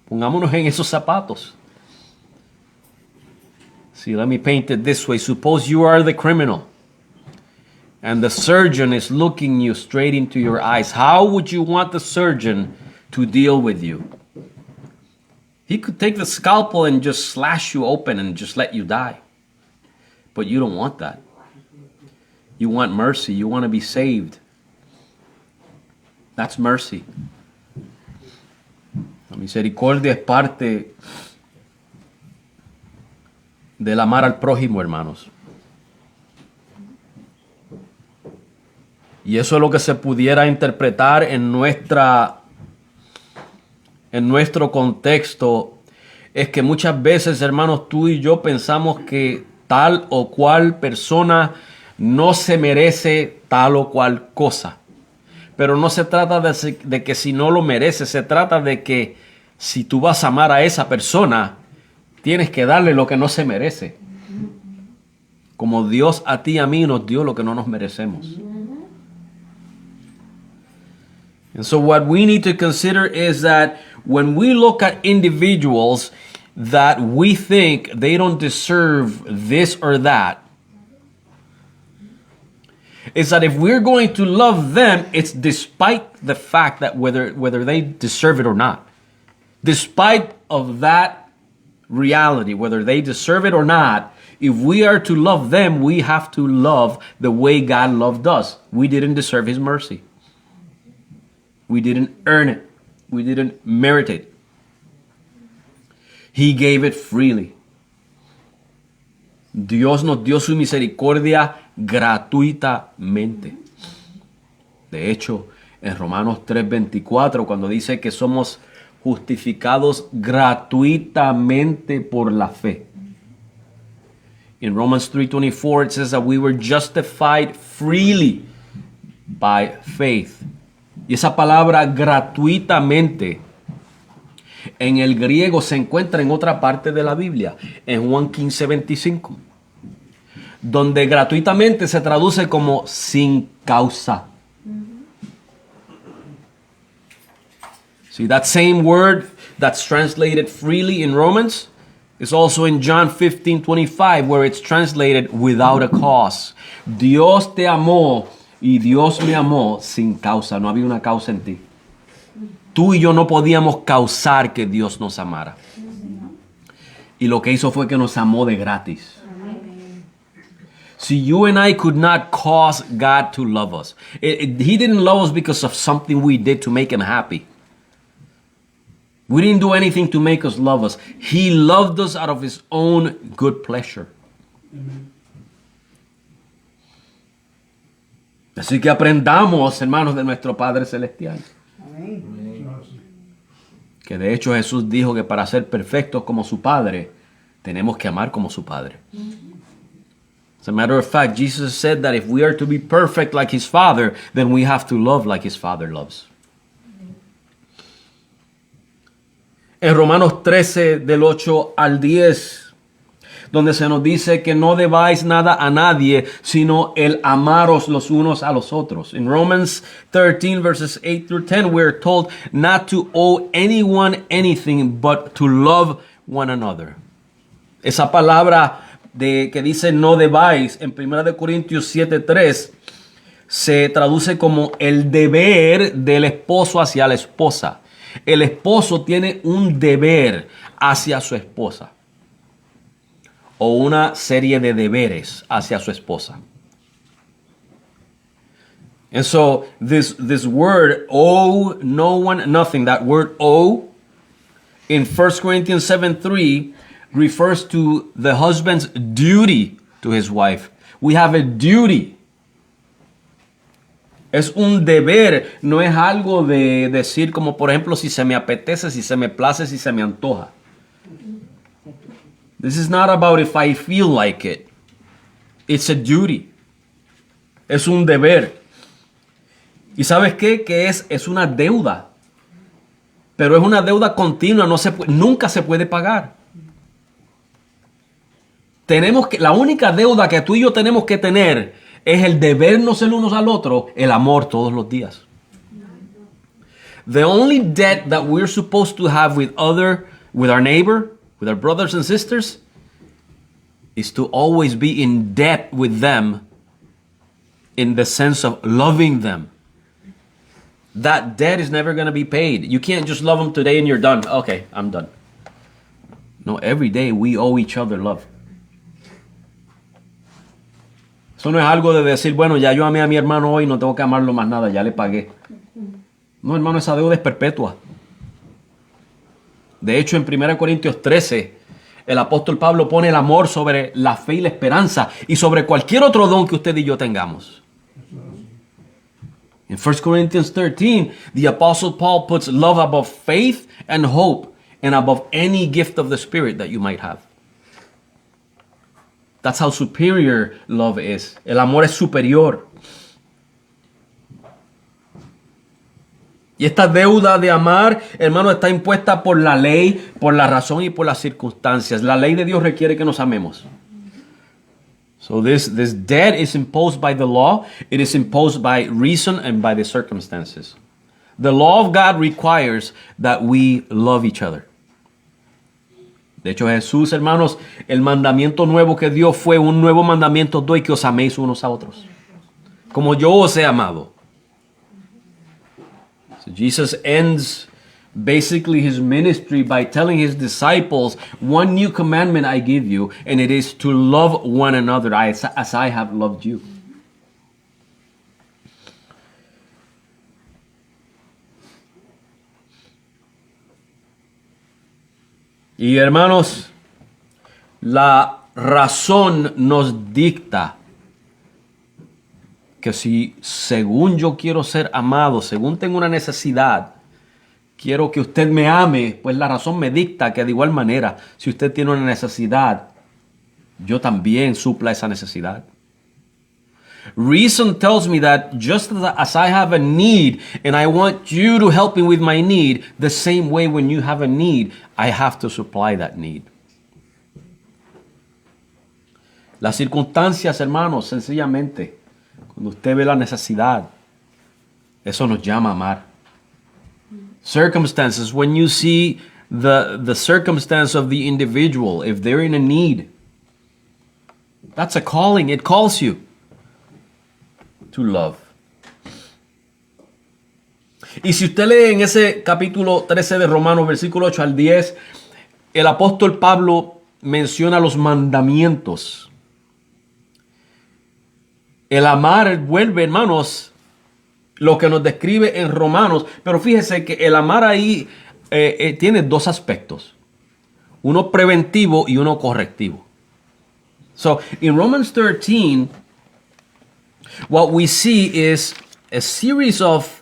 Pongámonos en esos zapatos. See, let me paint it this way. Suppose you are the criminal and the surgeon is looking you straight into your eyes. How would you want the surgeon to deal with you? He could take the scalpel and just slash you open and just let you die. But you don't want that. You want mercy. You want to be saved. That's mercy. La misericordia es parte del amar al prójimo, hermanos. Y eso es lo que se pudiera interpretar en nuestro contexto. Es que muchas veces, hermanos, tú y yo pensamos que tal o cual persona no se merece tal o cual cosa. Pero no se trata de que si no lo merece, se trata de que si tú vas a amar a esa persona, tienes que darle lo que no se merece. Como Dios a ti y a mí nos dio lo que no nos merecemos. And so what we need to consider is that when we look at individuals that we think they don't deserve this or that, is that if we're going to love them, it's despite the fact that whether they deserve it or not. Despite of that reality, whether they deserve it or not, if we are to love them, we have to love the way God loved us. We didn't deserve His mercy. We didn't earn it. We didn't merit it. He gave it freely. Dios nos dio su misericordia gratuitamente. De hecho, en Romanos 3:24, cuando dice que somos justificados gratuitamente por la fe. In Romans 3:24, it says that we were justified freely by faith. Y esa palabra gratuitamente en el griego se encuentra en otra parte de la Biblia, en Juan 15:25, donde gratuitamente se traduce como sin causa. See, that same word that's translated freely in Romans is also in John 15:25, where it's translated without a cause. Dios te amó y Dios me amó sin causa. No había una causa en ti. Tú y yo no podíamos causar que Dios nos amara. Y lo que hizo fue que nos amó de gratis. See, you and I could not cause God to love us. He didn't love us because of something we did to make Him happy. We didn't do anything to make us love us. He loved us out of His own good pleasure. Amen. Así que aprendamos, hermanos, de nuestro Padre Celestial. Amén. Que de hecho Jesús dijo que para ser perfectos como su Padre, tenemos que amar como su Padre. As a matter of fact, Jesus said that if we are to be perfect like His Father, then we have to love like His Father loves. En Romanos 13, del 8 al 10, donde se nos dice que no debáis nada a nadie, sino el amaros los unos a los otros. In Romans 13, verses 8 through 10, we're told not to owe anyone anything, but to love one another. Esa palabra que dice no debáis, en 1 Corintios 7:3, se traduce como el deber del esposo hacia la esposa. El esposo tiene un deber hacia su esposa, o una serie de deberes hacia su esposa. And so this word, owe no one nothing, that word owe in 1 Corinthians 7:3 refers to the husband's duty to his wife. We have a duty. Es un deber, no es algo de decir como por ejemplo si se me apetece, si se me place, si se me antoja. This is not about if I feel like it. It's a duty. Es un deber. ¿Y sabes qué? Que es una deuda. Pero es una deuda continua, nunca se puede pagar. La única deuda que tú y yo tenemos que tener es el debernos el unos al otro, el amor todos los días. The only debt that we're supposed to have with our neighbor, with our brothers and sisters, is to always be in debt with them in the sense of loving them. That debt is never going to be paid. You can't just love them today and you're done. Okay, I'm done. No, every day we owe each other love. Eso no es algo de decir, bueno, ya yo amé a mi hermano hoy, no tengo que amarlo más nada, ya le pagué. No, hermano, esa deuda es perpetua. De hecho, en 1 Corintios 13, el apóstol Pablo pone el amor sobre la fe y la esperanza y sobre cualquier otro don que usted y yo tengamos. In 1 Corinthians 13, the apostle Paul puts love above faith and hope and above any gift of the Spirit that you might have. That's how superior love is. El amor es superior. Y esta deuda de amar, hermano, está impuesta por la ley, por la razón y por las circunstancias. La ley de Dios requiere que nos amemos. So this debt is imposed by the law. It is imposed by reason and by the circumstances. The law of God requires that we love each other. De hecho, Jesús, hermanos, el mandamiento nuevo que dio fue un nuevo mandamiento: doy que os améis unos a otros, como yo os he amado. So Jesus ends basically his ministry by telling his disciples, one new commandment I give you, and it is to love one another as I have loved you. Y hermanos, la razón nos dicta que si según yo quiero ser amado, según tengo una necesidad, quiero que usted me ame, pues la razón me dicta que de igual manera, si usted tiene una necesidad, yo también supla esa necesidad. Reason tells me that just as I have a need and I want you to help me with my need, the same way when you have a need, I have to supply that need. Las circunstancias, hermanos, sencillamente, cuando usted ve la necesidad, eso nos llama a amar. Circumstances, when you see the circumstance of the individual, if they're in a need, that's a calling. It calls you to love. Y si usted lee en ese capítulo 13 de Romanos, versículo 8 al 10, el apóstol Pablo menciona los mandamientos. El amar vuelve, hermanos, lo que nos describe en Romanos, pero fíjese que el amar ahí tiene dos aspectos, uno preventivo y uno correctivo. So, in Romans 13, what we see is a series of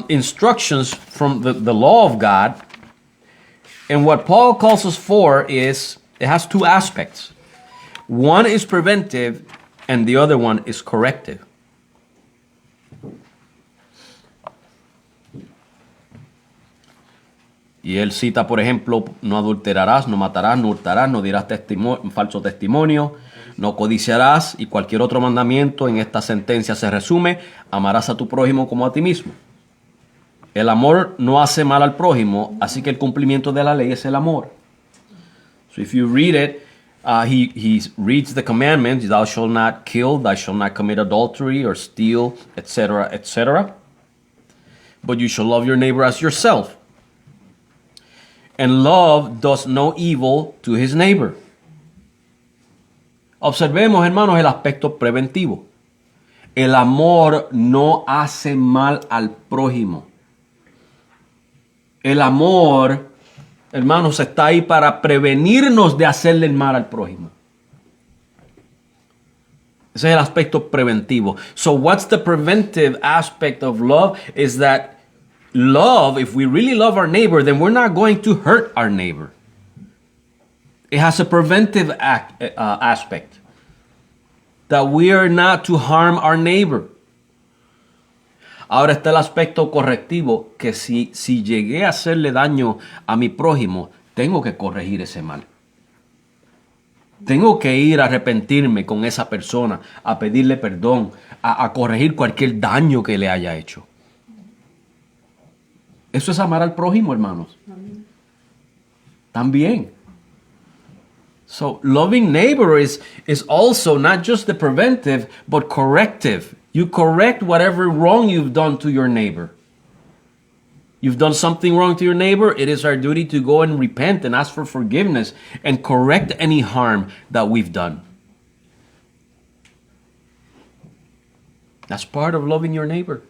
instructions from the law of God, and what Paul calls us for is, it has two aspects. One is preventive and the other one is corrective. Y él cita, por ejemplo, no adulterarás, no matarás, no hurtarás, no dirás falso testimonio, no codiciarás, y cualquier otro mandamiento en esta sentencia se resume: amarás a tu prójimo como a ti mismo. El amor no hace mal al prójimo, así que el cumplimiento de la ley es el amor. So if you read it, he reads the commandments: thou shalt not kill, thou shalt not commit adultery or steal, etc., etc. But you shall love your neighbor as yourself. And love does no evil to his neighbor. Observemos, hermanos, el aspecto preventivo. El amor no hace mal al prójimo. El amor, hermanos, está ahí para prevenirnos de hacerle el mal al prójimo. Ese es el aspecto preventivo. So what's the preventive aspect of love? Is that love, if we really love our neighbor, then we're not going to hurt our neighbor. It has a preventive aspect, that we are not to harm our neighbor. Ahora está el aspecto correctivo, que si llegué a hacerle daño a mi prójimo, tengo que corregir ese mal. Tengo que ir a arrepentirme con esa persona, a pedirle perdón, a corregir cualquier daño que le haya hecho. Eso es amar al prójimo, hermanos. También. So, loving neighbor is also not just the preventive, but corrective. You correct whatever wrong you've done to your neighbor. You've done something wrong to your neighbor, it is our duty to go and repent and ask for forgiveness and correct any harm that we've done. That's part of loving your neighbor.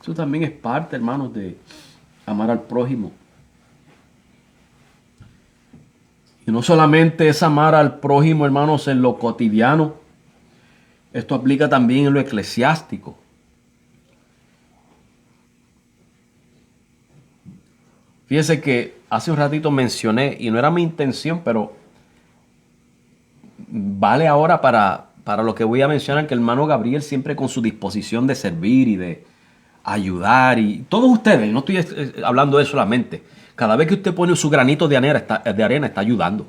Eso también es parte, hermanos, de amar al prójimo. Y no solamente es amar al prójimo, hermanos, en lo cotidiano. Esto aplica también en lo eclesiástico. Fíjese que hace un ratito mencioné, y no era mi intención, pero vale ahora para lo que voy a mencionar, que el hermano Gabriel siempre con su disposición de servir y de ayudar, y todos ustedes, no estoy hablando de eso solamente, cada vez que usted pone su granito de arena está ayudando.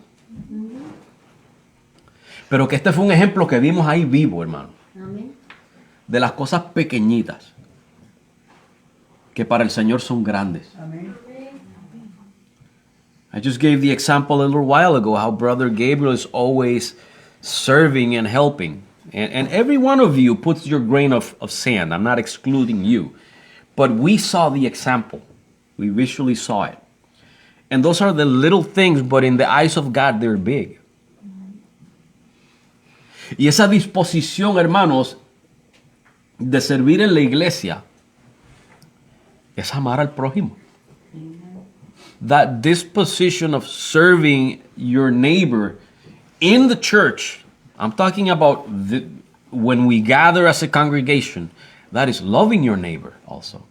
Pero que este fue un ejemplo que vimos ahí vivo, hermano, Amén. de las cosas pequeñitas que para el Señor son grandes. I just gave the example a little while ago how Brother Gabriel is always serving and helping. And every one of you puts your grain of sand. I'm not excluding you. But we saw the example. We visually saw it. And those are the little things, but in the eyes of God, they're big. Y esa disposición, hermanos, de servir en la iglesia es amar al prójimo. That disposition of serving your neighbor in the church, I'm talking about when we gather as a congregation, that is loving your neighbor also.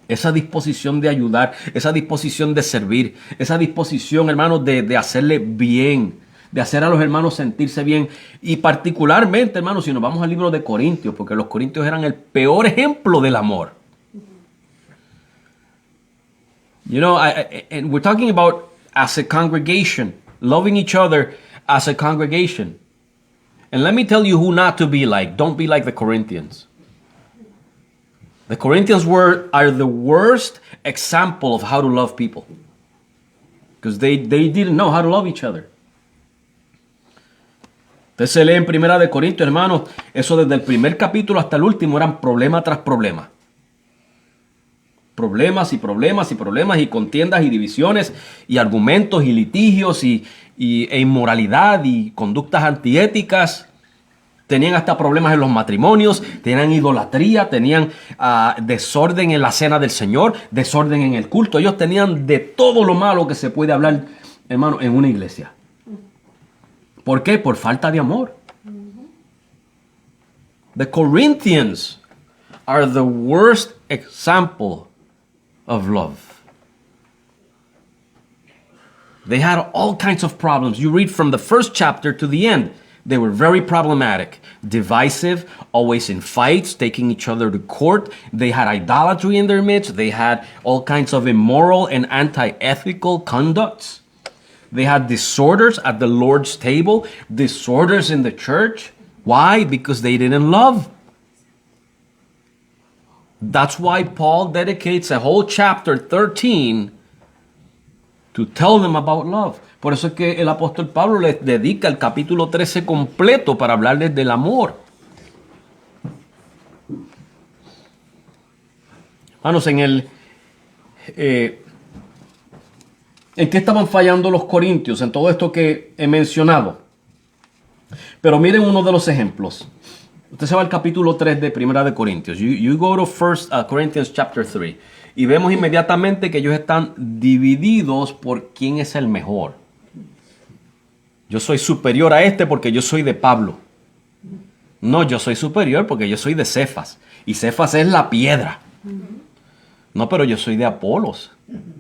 Esa disposición de ayudar, esa disposición de servir, esa disposición, hermanos, de hacerle bien, de hacer a los hermanos sentirse bien. Y particularmente, hermanos, si nos vamos al libro de Corintios, porque los corintios eran el peor ejemplo del amor. You know, and we're talking about as a congregation, loving each other as a congregation. And let me tell you who not to be like. Don't be like the Corinthians. The Corinthians are the worst example of how to love people. Because they didn't know how to love each other. Usted se lee en Primera de Corintios, hermanos, eso desde el primer capítulo hasta el último eran problema tras problema. Problemas y problemas y problemas y contiendas y divisiones y argumentos y litigios e inmoralidad y conductas antiéticas. Tenían hasta problemas en los matrimonios, tenían idolatría, tenían desorden en la cena del Señor, desorden en el culto. Ellos tenían de todo lo malo que se puede hablar, hermano, en una iglesia. ¿Por qué? Por falta de amor. The Corinthians are the worst example of love. They had all kinds of problems. You read from the first chapter to the end. They were very problematic, divisive, always in fights, taking each other to court. They had idolatry in their midst. They had all kinds of immoral and anti-ethical conducts. They had disorders at the Lord's table, disorders in the church. Why? Because they didn't love. That's why Paul dedicates a whole chapter 13 to tell them about love. Por eso es que el apóstol Pablo les dedica el capítulo 13 completo para hablarles del amor. Hermanos, ¿en qué estaban fallando los corintios? En todo esto que he mencionado. Pero miren uno de los ejemplos. Usted se va al capítulo 3 de Primera de Corintios. You go to First Corinthians chapter 3. Y vemos inmediatamente que ellos están divididos por quién es el mejor. Yo soy superior a este porque yo soy de Pablo. No, yo soy superior porque yo soy de Cefas. Y Cefas es la piedra. No, pero yo soy de Apolos.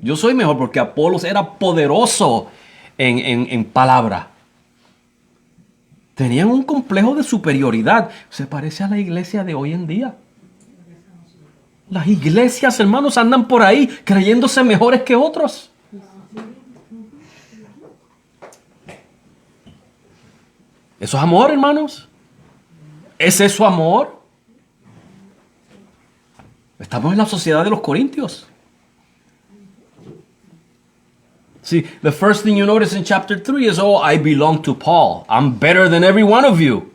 Yo soy mejor porque Apolos era poderoso en palabra. Tenían un complejo de superioridad. Se parece a la iglesia de hoy en día. Las iglesias, hermanos, andan por ahí creyéndose mejores que otros. ¿Eso es amor, hermanos? ¿Es eso amor? Estamos en la sociedad de los corintios. See, the first thing you notice in chapter 3 is, oh, I belong to Paul. I'm better than every one of you.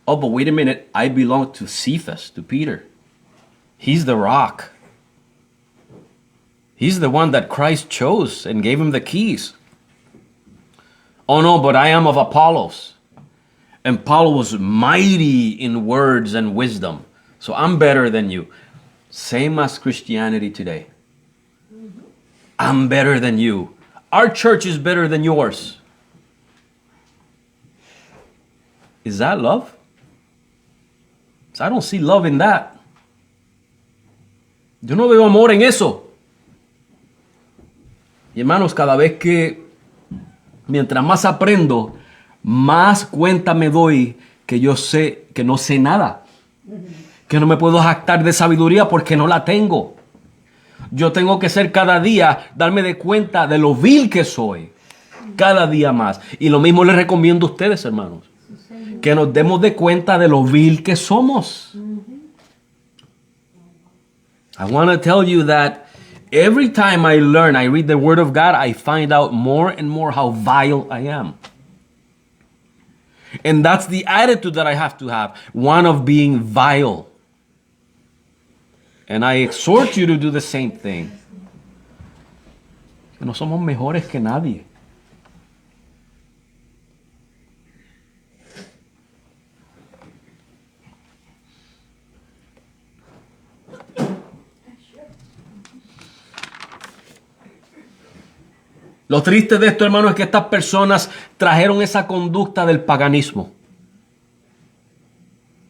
Oh, but wait a minute. I belong to Cephas, to Peter. He's the rock. He's the one that Christ chose and gave him the keys. Oh, no, but I am of Apollos. And Paul was mighty in words and wisdom. So I'm better than you. Same as Christianity today. I'm better than you. Our church is better than yours. Is that love? I don't see love in that. Yo no veo amor en eso. Y hermanos, cada vez que mientras más aprendo, más cuenta me doy que yo sé que no sé nada. Que no me puedo jactar de sabiduría porque no la tengo. Yo tengo que ser cada día, darme de cuenta de lo vil que soy. Cada día más. Y lo mismo les recomiendo a ustedes, hermanos. Que nos demos de cuenta de lo vil que somos. I want to tell you that every time I learn, I read the Word of God, I find out more and more how vile I am. And that's the attitude that I have to have. One of being vile. And I exhort you to do the same thing. Que no somos mejores que nadie. Lo triste de esto, hermano, es que estas personas trajeron esa conducta del paganismo.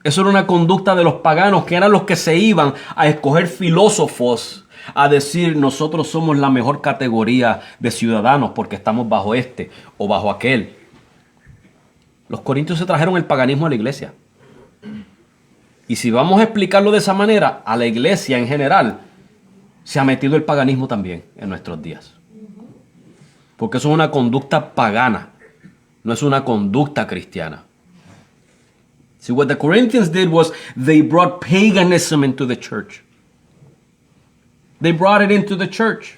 Eso era una conducta de los paganos, que eran los que se iban a escoger filósofos, a decir nosotros somos la mejor categoría de ciudadanos porque estamos bajo este o bajo aquel. Los corintios se trajeron el paganismo a la iglesia. Y si vamos a explicarlo de esa manera, a la iglesia en general se ha metido el paganismo también en nuestros días. Porque eso es una conducta pagana, no es una conducta cristiana. See, what the Corinthians did was they brought paganism into the church. They brought it into the church.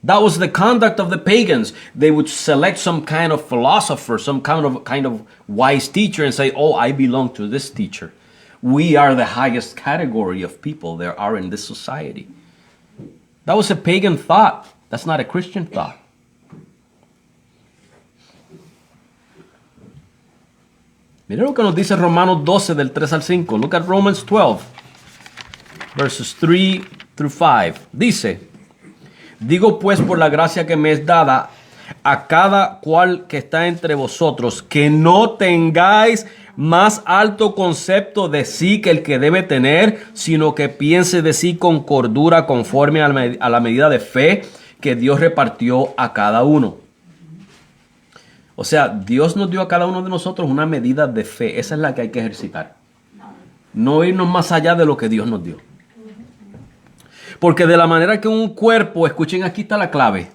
That was the conduct of the pagans. They would select some kind of philosopher, some kind of wise teacher and say, oh, I belong to this teacher. We are the highest category of people there are in this society. That was a pagan thought. That's not a Christian thought. Mira lo que nos dice Romanos 12 del 3 al 5. Look at Romans 12, verses 3 through 5. Dice, digo pues por la gracia que me es dada a cada cual que está entre vosotros, que no tengáis más alto concepto de sí que el que debe tener, sino que piense de sí con cordura conforme a la medida de fe que Dios repartió a cada uno. O sea, Dios nos dio a cada uno de nosotros una medida de fe. Esa es la que hay que ejercitar. No irnos más allá de lo que Dios nos dio. Porque de la manera que un cuerpo, escuchen, aquí está la clave.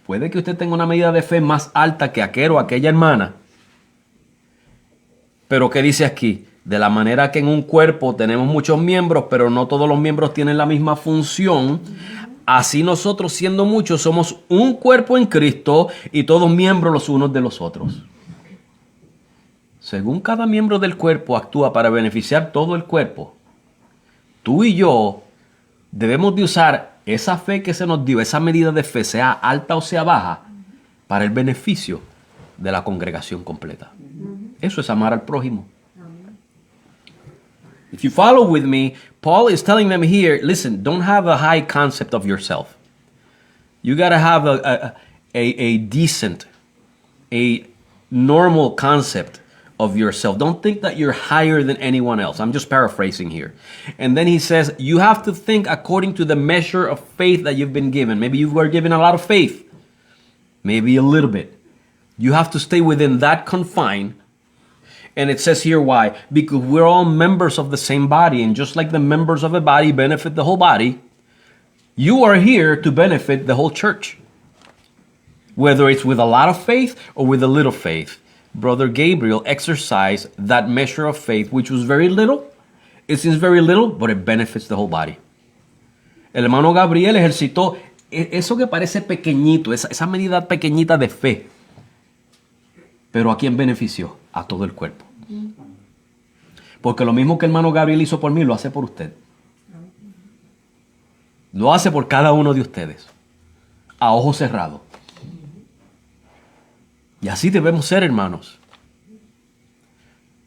Puede que usted tenga una medida de fe más alta que aquel o aquella hermana. Pero ¿qué dice aquí? De la manera que en un cuerpo tenemos muchos miembros, pero no todos los miembros tienen la misma función. Así nosotros, siendo muchos, somos un cuerpo en Cristo y todos miembros los unos de los otros. Según cada miembro del cuerpo actúa para beneficiar todo el cuerpo, tú y yo debemos de usar esa fe que se nos dio, esa medida de fe, sea alta o sea baja, para el beneficio de la congregación completa. Eso es amar al prójimo. If you follow with me, Paul is telling them here, listen, don't have a high concept of yourself. You got to have a decent, a normal concept of yourself. Don't think that you're higher than anyone else. I'm just paraphrasing here. And then he says, you have to think according to the measure of faith that you've been given. Maybe you were given a lot of faith. Maybe a little bit. You have to stay within that confine. And it says here why. Because we're all members of the same body. And just like the members of a body benefit the whole body, you are here to benefit the whole church. Whether it's with a lot of faith or with a little faith. Brother Gabriel exercised that measure of faith, which was very little. It seems very little, but it benefits the whole body. El hermano Gabriel ejercitó eso que parece pequeñito, esa medida pequeñita de fe. Pero ¿a quién benefició? A todo el cuerpo. Porque lo mismo que el hermano Gabriel hizo por mí, lo hace por usted. Lo hace por cada uno de ustedes. A ojos cerrados. Y así debemos ser, hermanos.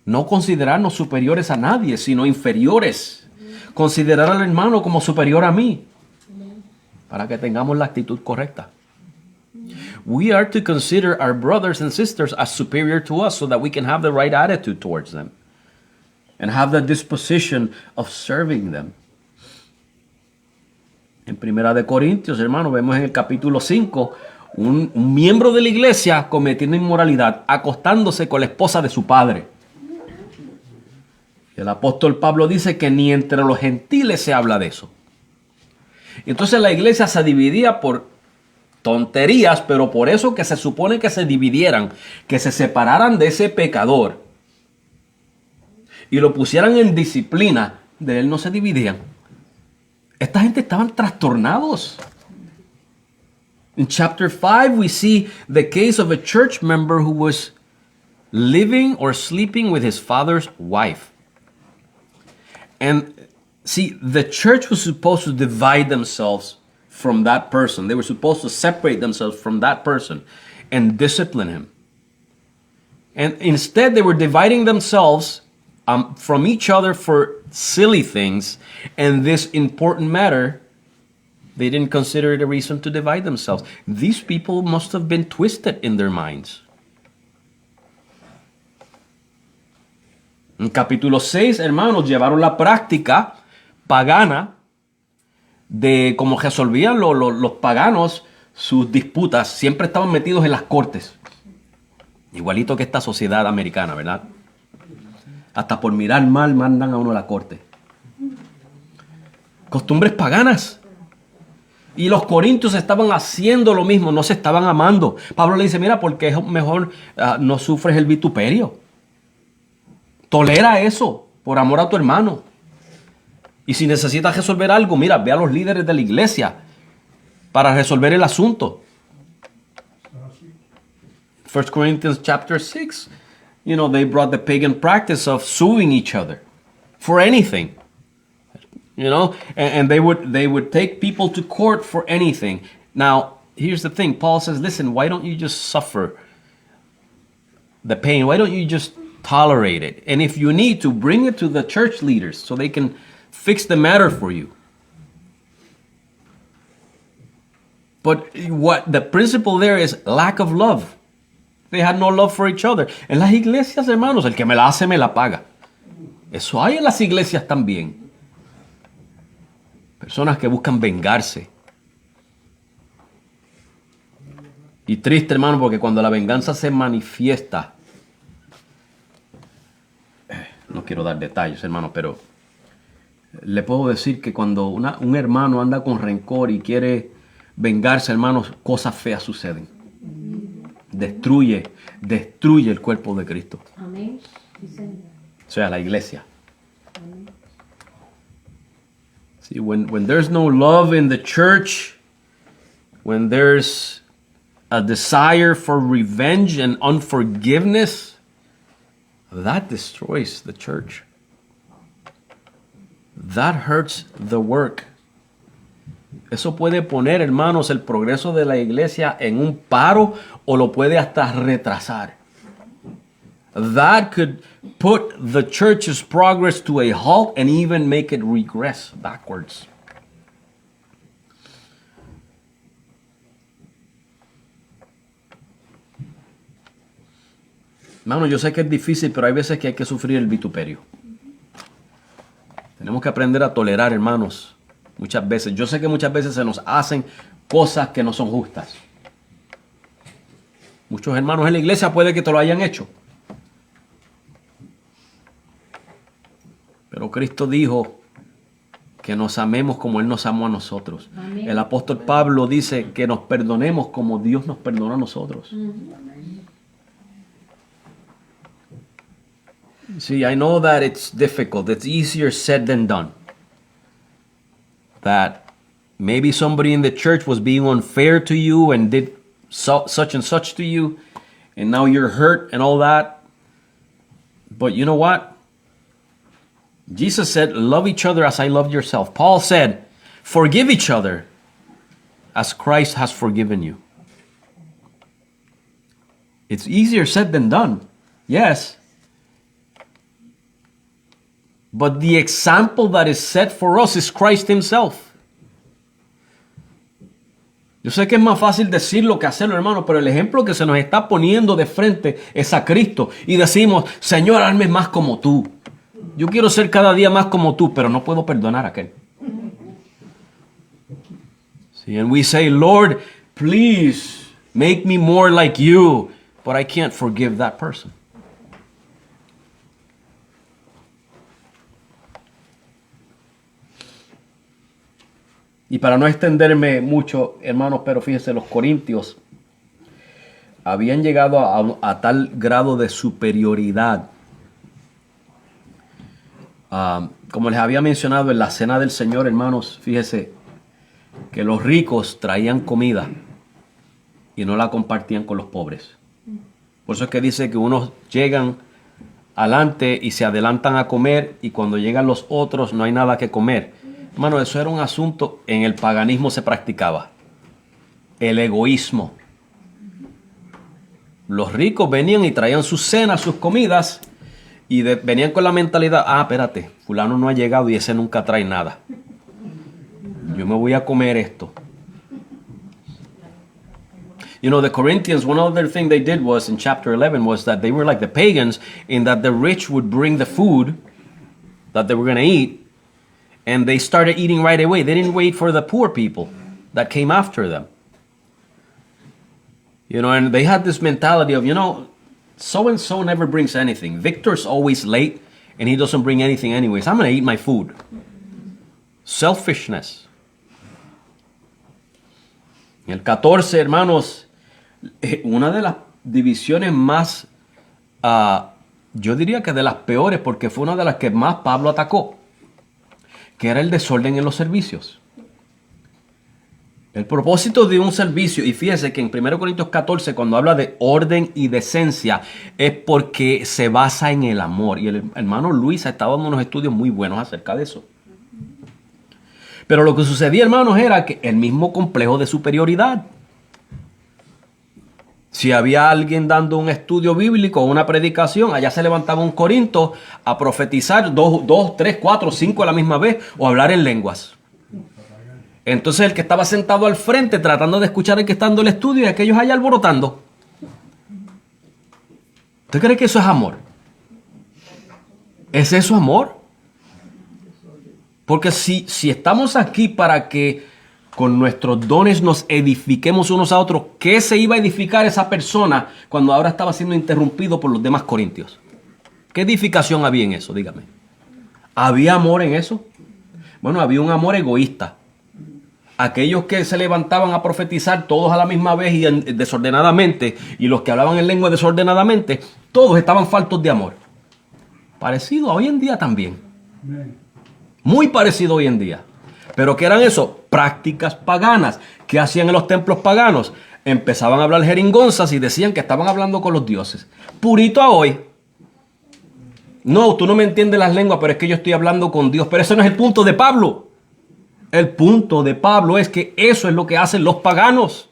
No considerarnos superiores a nadie, sino inferiores. Considerar al hermano como superior a mí. Para que tengamos la actitud correcta. We are to consider our brothers and sisters as superior to us so that we can have the right attitude towards them. And have the disposition of serving them. En Primera de Corintios, hermano, vemos en el capítulo 5 un miembro de la iglesia cometiendo inmoralidad, acostándose con la esposa de su padre. El apóstol Pablo dice que ni entre los gentiles se habla de eso. Entonces la iglesia se dividía por tonterías, pero por eso que se supone que se dividieran, que se separaran de ese pecador y lo pusieran en disciplina, de él no se dividían. Esta gente estaban trastornados. In chapter 5, we see the case of a church member who was living or sleeping with his father's wife. And see, the church was supposed to divide themselves from that person. They were supposed to separate themselves from that person and discipline him. And instead, they were dividing themselves from each other for silly things. And this important matter, they didn't consider it a reason to divide themselves. These people must have been twisted in their minds. En capítulo 6, hermanos, llevaron la práctica pagana de cómo resolvían los paganos sus disputas. Siempre estaban metidos en las cortes. Igualito que esta sociedad americana, ¿verdad? Hasta por mirar mal mandan a uno a la corte. Costumbres paganas. Y los corintios estaban haciendo lo mismo, no se estaban amando. Pablo le dice, mira, porque es mejor no sufres el vituperio. Tolera eso por amor a tu hermano. Y si necesitas resolver algo, mira, ve a los líderes de la iglesia para resolver el asunto. 1 Corinthians chapter 6, they brought the pagan practice of suing each other for anything. And they would take people to court for anything. Now, here's the thing. Paul says, listen, why don't you just suffer the pain? Why don't you just tolerate it? And if you need to, bring it to the church leaders so they can fix the matter for you. But what the principle there is lack of love. They had no love for each other. En las iglesias, hermanos, el que me la hace, me la paga. Eso hay en las iglesias también. Personas que buscan vengarse. Y triste, hermano, porque cuando la venganza se manifiesta, no quiero dar detalles, hermano, pero le puedo decir que cuando un hermano anda con rencor y quiere vengarse, hermanos, cosas feas suceden. Destruye el cuerpo de Cristo. Amén. O sea, la iglesia. See, when there's no love in the church, when there's a desire for revenge and unforgiveness, that destroys the church. That hurts the work. Eso puede poner, hermanos, el progreso de la iglesia en un paro o lo puede hasta retrasar. That could put the church's progress to a halt and even make it regress backwards. Hermano, yo sé que es difícil, pero hay veces que hay que sufrir el vituperio. Tenemos que aprender a tolerar, hermanos, muchas veces. Yo sé que muchas veces se nos hacen cosas que no son justas. Muchos hermanos en la iglesia puede que te lo hayan hecho. Pero Cristo dijo que nos amemos como Él nos amó a nosotros. Amén. El apóstol Pablo dice que nos perdonemos como Dios nos perdonó a nosotros. See, I know that it's difficult. It's easier said than done. That maybe somebody in the church was being unfair to you and did such and such to you, and now you're hurt and all that. But you know what? Jesus said, love each other as I loved yourself. Paul said, forgive each other as Christ has forgiven you. It's easier said than done. Yes. But the example that is set for us is Christ himself. Yo sé que es más fácil decirlo que hacerlo, hermano, pero el ejemplo que se nos está poniendo de frente es a Cristo. Y decimos, Señor, hazme más como tú. Yo quiero ser cada día más como tú, pero no puedo perdonar a aquel. See, and we say, Lord, please Make me more like you. But I can't forgive that person. Y para no extenderme mucho, hermanos, pero fíjense, los corintios habían llegado a tal grado de superioridad. Como les había mencionado en la cena del Señor, hermanos, fíjese que los ricos traían comida y no la compartían con los pobres. Por eso es que dice que unos llegan adelante y se adelantan a comer, y cuando llegan los otros no hay nada que comer. Hermano, eso era un asunto, en el paganismo se practicaba. El egoísmo. Los ricos venían y traían sus cenas, sus comidas, y venían con la mentalidad, espérate, fulano no ha llegado y ese nunca trae nada. Yo me voy a comer esto. You know, the Corinthians, one other thing they did was, in chapter 11, was that they were like the pagans, in that the rich would bring the food that they were going to eat, and they started eating right away. They didn't wait for the poor people that came after them. You know, and they had this mentality of, so-and-so never brings anything. Victor's always late, and he doesn't bring anything anyways. I'm going to eat my food. Selfishness. En el 14, hermanos, una de las divisiones más, yo diría que de las peores, porque fue una de las que más Pablo atacó, que era el desorden en los servicios. El propósito de un servicio, y fíjese que en 1 Corintios 14, cuando habla de orden y decencia, es porque se basa en el amor. Y el hermano Luis ha estado dando unos estudios muy buenos acerca de eso. Pero lo que sucedía, hermanos, era que el mismo complejo de superioridad. Si había alguien dando un estudio bíblico o una predicación, allá se levantaba un corinto a profetizar 2, 3, 4, 5 a la misma vez, o hablar en lenguas. Entonces el que estaba sentado al frente tratando de escuchar al que está dando el estudio, y aquellos allá alborotando. ¿Usted cree que eso es amor? ¿Es eso amor? Porque si estamos aquí para que con nuestros dones nos edifiquemos unos a otros, ¿qué se iba a edificar esa persona cuando ahora estaba siendo interrumpido por los demás corintios? ¿Qué edificación había en eso? Dígame. ¿Había amor en eso? Bueno, había un amor egoísta. Aquellos que se levantaban a profetizar todos a la misma vez y desordenadamente, y los que hablaban en lengua desordenadamente, todos estaban faltos de amor. Parecido a hoy en día también. Muy parecido hoy en día. ¿Pero qué eran eso? Prácticas paganas. ¿Qué hacían en los templos paganos? Empezaban a hablar jeringonzas y decían que estaban hablando con los dioses. Purito a hoy. No, tú no me entiendes las lenguas, pero es que yo estoy hablando con Dios. Pero ese no es el punto de Pablo. El punto de Pablo es que eso es lo que hacen los paganos.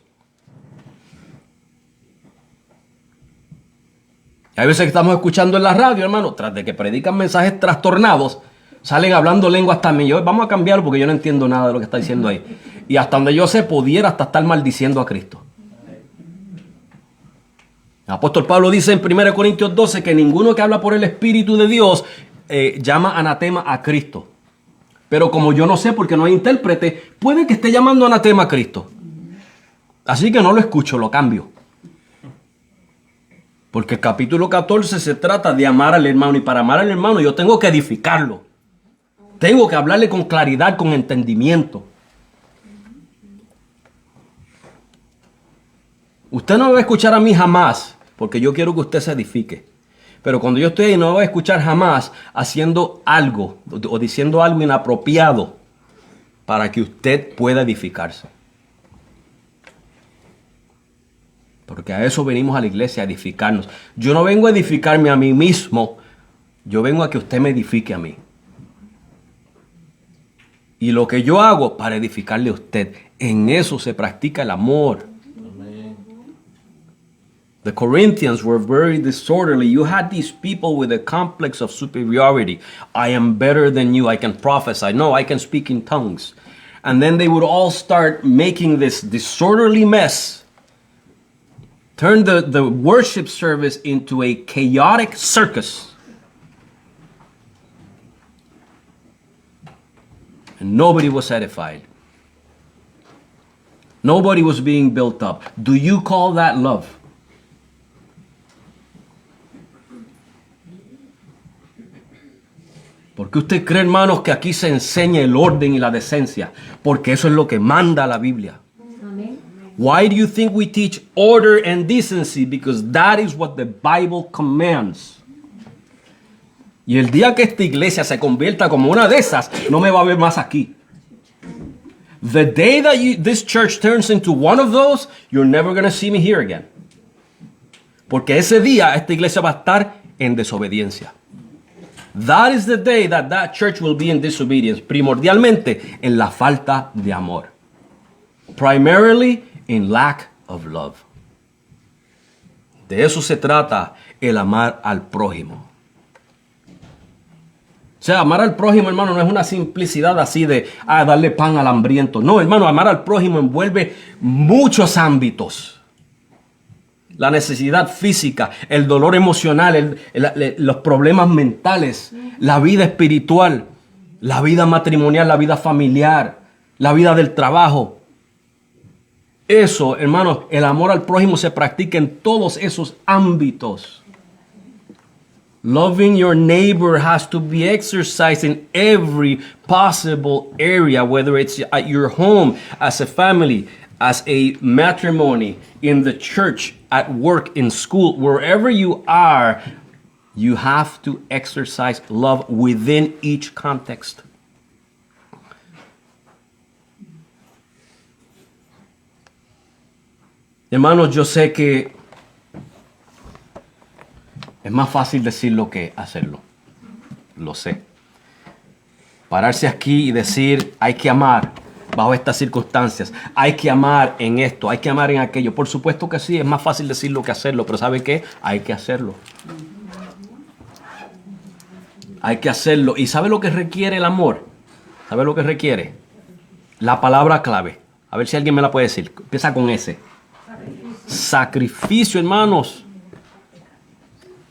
Hay veces que estamos escuchando en la radio, hermano, tras de que predican mensajes trastornados, salen hablando lenguas también. Vamos a cambiarlo porque yo no entiendo nada de lo que está diciendo ahí. Y hasta donde yo sé, pudiera hasta estar maldiciendo a Cristo. El apóstol Pablo dice en 1 Corintios 12 que ninguno que habla por el Espíritu de Dios llama anatema a Cristo. Pero como yo no sé porque no hay intérprete, puede que esté llamando anatema a Cristo. Así que no lo escucho, lo cambio. Porque el capítulo 14 se trata de amar al hermano. Y para amar al hermano yo tengo que edificarlo. Tengo que hablarle con claridad, con entendimiento. Usted no me va a escuchar a mí jamás, porque yo quiero que usted se edifique. Pero cuando yo estoy ahí, no me va a escuchar jamás haciendo algo o diciendo algo inapropiado para que usted pueda edificarse. Porque a eso venimos a la iglesia, a edificarnos. Yo no vengo a edificarme a mí mismo, yo vengo a que usted me edifique a mí. Y lo que yo hago para edificarle a usted, en eso se practica el amor. The Corinthians were very disorderly. You had these people with a complex of superiority. I am better than you. I can prophesy. No, I can speak in tongues. And then they would all start making this disorderly mess. Turn the worship service into a chaotic circus. And nobody was edified. Nobody was being built up. Do you call that love? ¿Por qué usted cree, hermanos, que aquí se enseña el orden y la decencia? Porque eso es lo que manda la Biblia. Amén. Why do you think we teach order and decency? Because that is what the Bible commands. Y el día que esta iglesia se convierta como una de esas, no me va a ver más aquí. The day that this church turns into one of those, you're never going to see me here again. Porque ese día esta iglesia va a estar en desobediencia. That is the day that church will be in disobedience. Primordialmente en la falta de amor. Primarily in lack of love. De eso se trata el amar al prójimo. O sea, amar al prójimo, hermano, no es una simplicidad así de darle pan al hambriento. No, hermano, amar al prójimo envuelve muchos ámbitos. La necesidad física, el dolor emocional, los problemas mentales, la vida espiritual, la vida matrimonial, la vida familiar, la vida del trabajo. Eso, hermanos, el amor al prójimo se practica en todos esos ámbitos. Loving your neighbor has to be exercised in every possible area, whether it's at your home, as a family, as a matrimony, in the church, at work, in school, wherever you are, you have to exercise love within each context. Hermanos, yo sé que es más fácil decirlo que hacerlo. Lo sé. Pararse aquí y decir, hay que amar bajo estas circunstancias. Hay que amar en esto, hay que amar en aquello. Por supuesto que sí, es más fácil decirlo que hacerlo, pero ¿sabe qué? Hay que hacerlo. Hay que hacerlo. ¿Y sabe lo que requiere el amor? ¿Sabe lo que requiere? La palabra clave. A ver si alguien me la puede decir. Empieza con ese. Sacrificio, hermanos.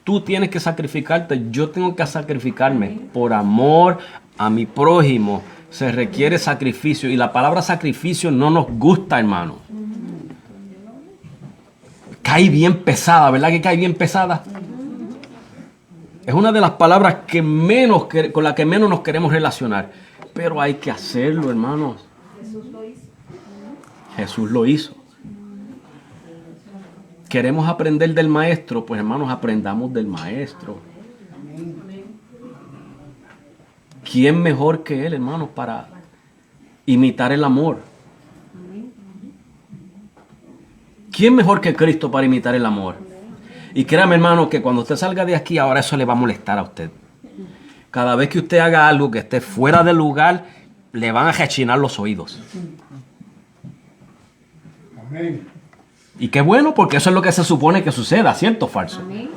Tú tienes que sacrificarte, yo tengo que sacrificarme por amor a mi prójimo. Se requiere sacrificio y la palabra sacrificio no nos gusta, hermano. Cae bien pesada, ¿verdad que cae bien pesada? Es una de las palabras con la que menos nos queremos relacionar. Pero hay que hacerlo, hermanos. Jesús lo hizo. ¿Queremos aprender del maestro? Pues hermanos, aprendamos del maestro. ¿Quién mejor que él, hermanos, para imitar el amor? ¿Quién mejor que Cristo para imitar el amor? Y créame, hermano, que cuando usted salga de aquí, ahora eso le va a molestar a usted. Cada vez que usted haga algo que esté fuera del lugar, le van a rechinar los oídos. Amén. Y qué bueno, porque eso es lo que se supone que suceda, ¿cierto o falso? Amén.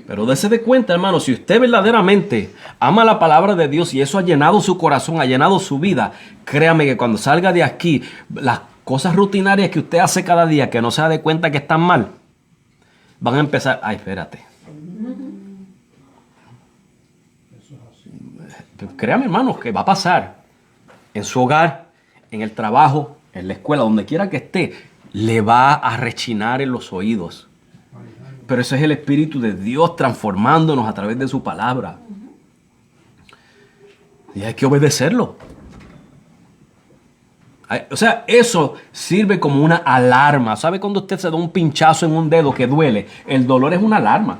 Pero dése de cuenta, hermano, si usted verdaderamente ama la palabra de Dios y eso ha llenado su corazón, ha llenado su vida, créame que cuando salga de aquí, las cosas rutinarias que usted hace cada día, que no se da de cuenta que están mal, van a empezar, ay, espérate. Créame, hermanos, que va a pasar en su hogar, en el trabajo, en la escuela, donde quiera que esté, le va a rechinar en los oídos. Pero ese es el Espíritu de Dios transformándonos a través de su palabra. Y hay que obedecerlo. O sea, eso sirve como una alarma. ¿Sabe cuando usted se da un pinchazo en un dedo que duele? El dolor es una alarma.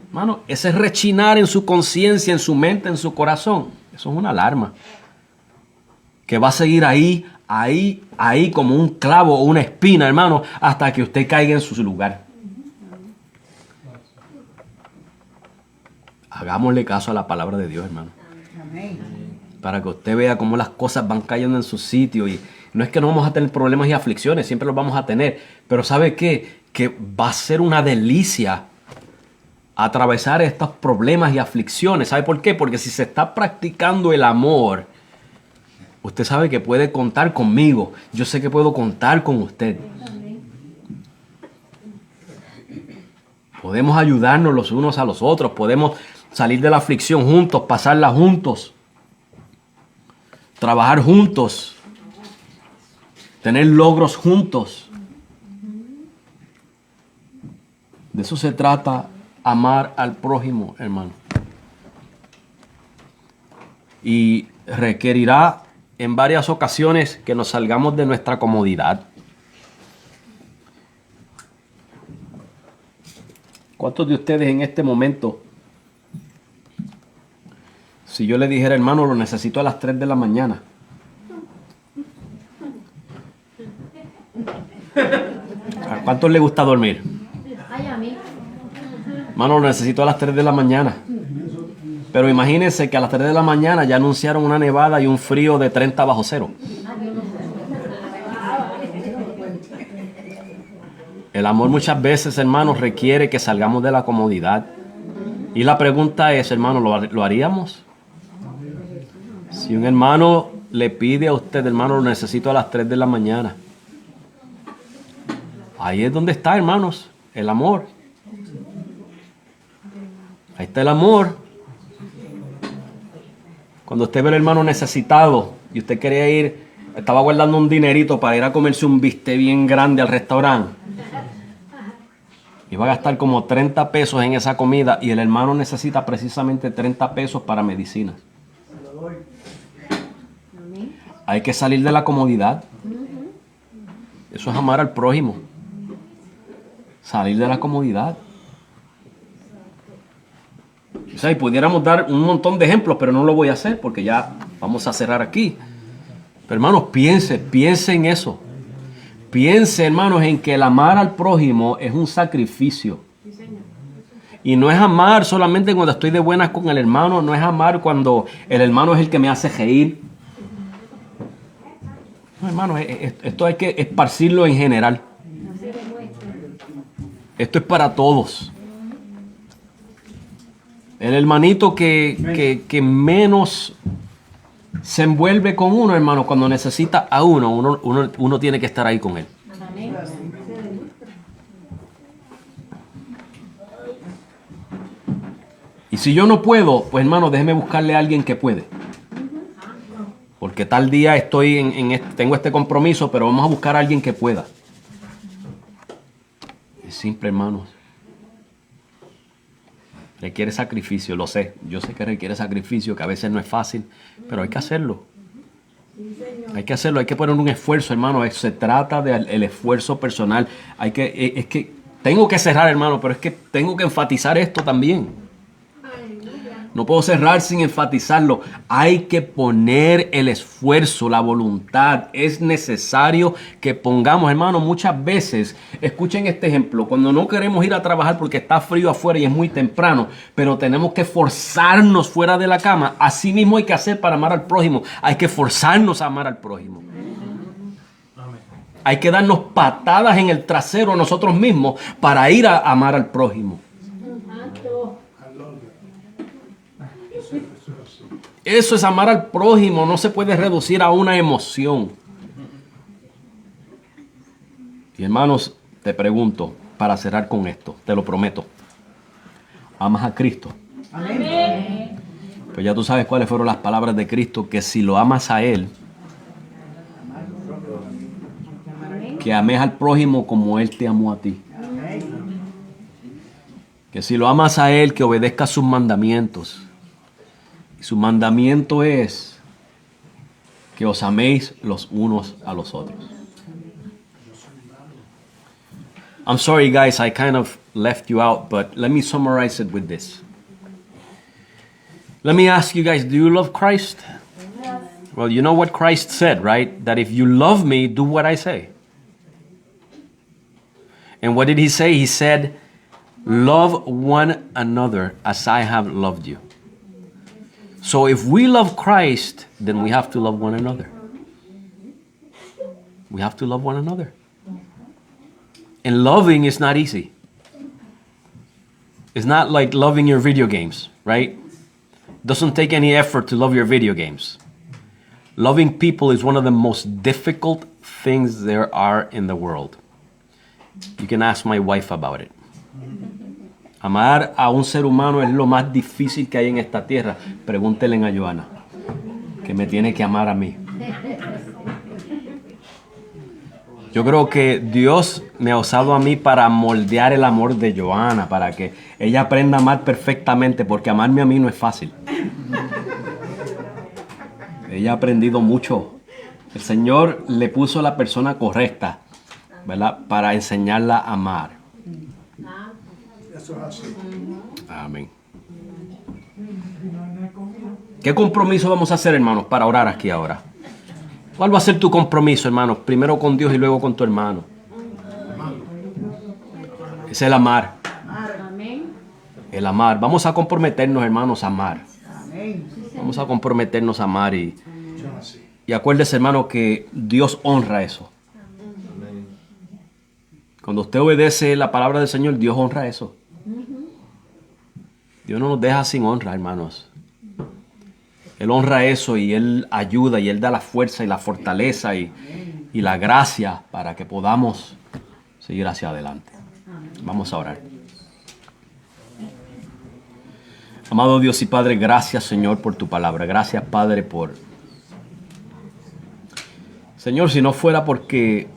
Hermano, ese rechinar en su conciencia, en su mente, en su corazón, eso es una alarma. Que va a seguir ahí como un clavo o una espina, hermano, hasta que usted caiga en su lugar. Hagámosle caso a la palabra de Dios, hermano. Amén. Para que usted vea cómo las cosas van cayendo en su sitio. Y no es que no vamos a tener problemas y aflicciones, siempre los vamos a tener. Pero ¿sabe qué? Que va a ser una delicia atravesar estos problemas y aflicciones. ¿Sabe por qué? Porque si se está practicando el amor, usted sabe que puede contar conmigo. Yo sé que puedo contar con usted. Podemos ayudarnos los unos a los otros. Podemos salir de la aflicción juntos, pasarla juntos. Trabajar juntos. tener logros juntos. De eso se trata, amar al prójimo, hermano. Y requerirá en varias ocasiones que nos salgamos de nuestra comodidad. ¿Cuántos de ustedes en este momento, si yo le dijera, hermano, lo necesito a las 3 de la mañana? ¿A cuántos le gusta dormir? Ay, a mí. Hermano, lo necesito a las 3 de la mañana. Pero imagínense que a las 3 de la mañana ya anunciaron una nevada y un frío de 30 bajo cero. El amor muchas veces, hermanos, requiere que salgamos de la comodidad. Y la pregunta es, hermano, ¿lo haríamos? Si un hermano le pide a usted, hermano, lo necesito a las 3 de la mañana. Ahí es donde está, hermanos, el amor. Ahí está el amor. Cuando usted ve al hermano necesitado y usted quería ir, estaba guardando un dinerito para ir a comerse un bistec bien grande al restaurante. Y va a gastar como 30 pesos en esa comida y el hermano necesita precisamente 30 pesos para medicinas. Hay que salir de la comodidad. Eso es amar al prójimo. Salir de la comodidad. O sea, y pudiéramos dar un montón de ejemplos, pero no lo voy a hacer porque ya vamos a cerrar aquí. Pero hermanos, piense en eso. Piense, hermanos, en que el amar al prójimo es un sacrificio. Y no es amar solamente cuando estoy de buenas con el hermano, no es amar cuando el hermano es el que me hace reír. No, hermanos, esto hay que esparcirlo en general. Esto es para todos. El hermanito que menos se envuelve con uno, hermano, cuando necesita a uno tiene que estar ahí con él. Y si yo no puedo, pues hermano, déjeme buscarle a alguien que puede. Porque tal día tengo este compromiso, pero vamos a buscar a alguien que pueda. Es simple, hermanos. Requiere sacrificio, lo sé. Yo sé que requiere sacrificio, que a veces no es fácil, pero hay que hacerlo. Hay que hacerlo, hay que poner un esfuerzo, hermano. Se trata del esfuerzo personal. Es que tengo que cerrar, hermano, pero es que tengo que enfatizar esto también. No puedo cerrar sin enfatizarlo. Hay que poner el esfuerzo, la voluntad. Es necesario que pongamos, hermano, muchas veces, escuchen este ejemplo, cuando no queremos ir a trabajar porque está frío afuera y es muy temprano, pero tenemos que forzarnos fuera de la cama. Así mismo hay que hacer para amar al prójimo. Hay que forzarnos a amar al prójimo. Hay que darnos patadas en el trasero a nosotros mismos para ir a amar al prójimo. Eso es amar al prójimo, no se puede reducir a una emoción. Y hermanos, te pregunto, para cerrar con esto, te lo prometo, ¿amas a Cristo? Amén. Pues ya tú sabes cuáles fueron las palabras de Cristo, que si lo amas a Él, que ames al prójimo como Él te amó a ti. Que si lo amas a Él, que obedezcas sus mandamientos. Y su mandamiento es que os améis los unos a los otros. I'm sorry, guys, I kind of left you out, but let me summarize it with this. Let me ask you guys, do you love Christ? Yes. Well, you know what Christ said, right? That if you love me, do what I say. And what did he say? He said, love one another as I have loved you. So if we love Christ, then we have to love one another. We have to love one another. And loving is not easy. It's not like loving your video games, right? It doesn't take any effort to love your video games. Loving people is one of the most difficult things there are in the world. You can ask my wife about it. Amar a un ser humano es lo más difícil que hay en esta tierra. Pregúntenle a Joana, que me tiene que amar a mí. Yo creo que Dios me ha usado a mí para moldear el amor de Joana, para que ella aprenda a amar perfectamente, porque amarme a mí no es fácil. Ella ha aprendido mucho. El Señor le puso la persona correcta, ¿verdad? Para enseñarla a amar. Eso es así. Amén. ¿Qué compromiso vamos a hacer, hermanos, para orar aquí ahora? ¿Cuál va a ser tu compromiso, hermanos? Primero con Dios y luego con tu hermano. Es el amar. Amén. El amar. Vamos a comprometernos, hermanos, a amar. Vamos a comprometernos a amar y acuérdese, hermano, que Dios honra eso. Cuando usted obedece la palabra del Señor, Dios honra eso. Dios no nos deja sin honra, hermanos. Él honra eso y Él ayuda y Él da la fuerza y la fortaleza y la gracia para que podamos seguir hacia adelante. Vamos a orar. Amado Dios y Padre, gracias, Señor, por tu palabra. Gracias, Padre, por... Señor, si no fuera porque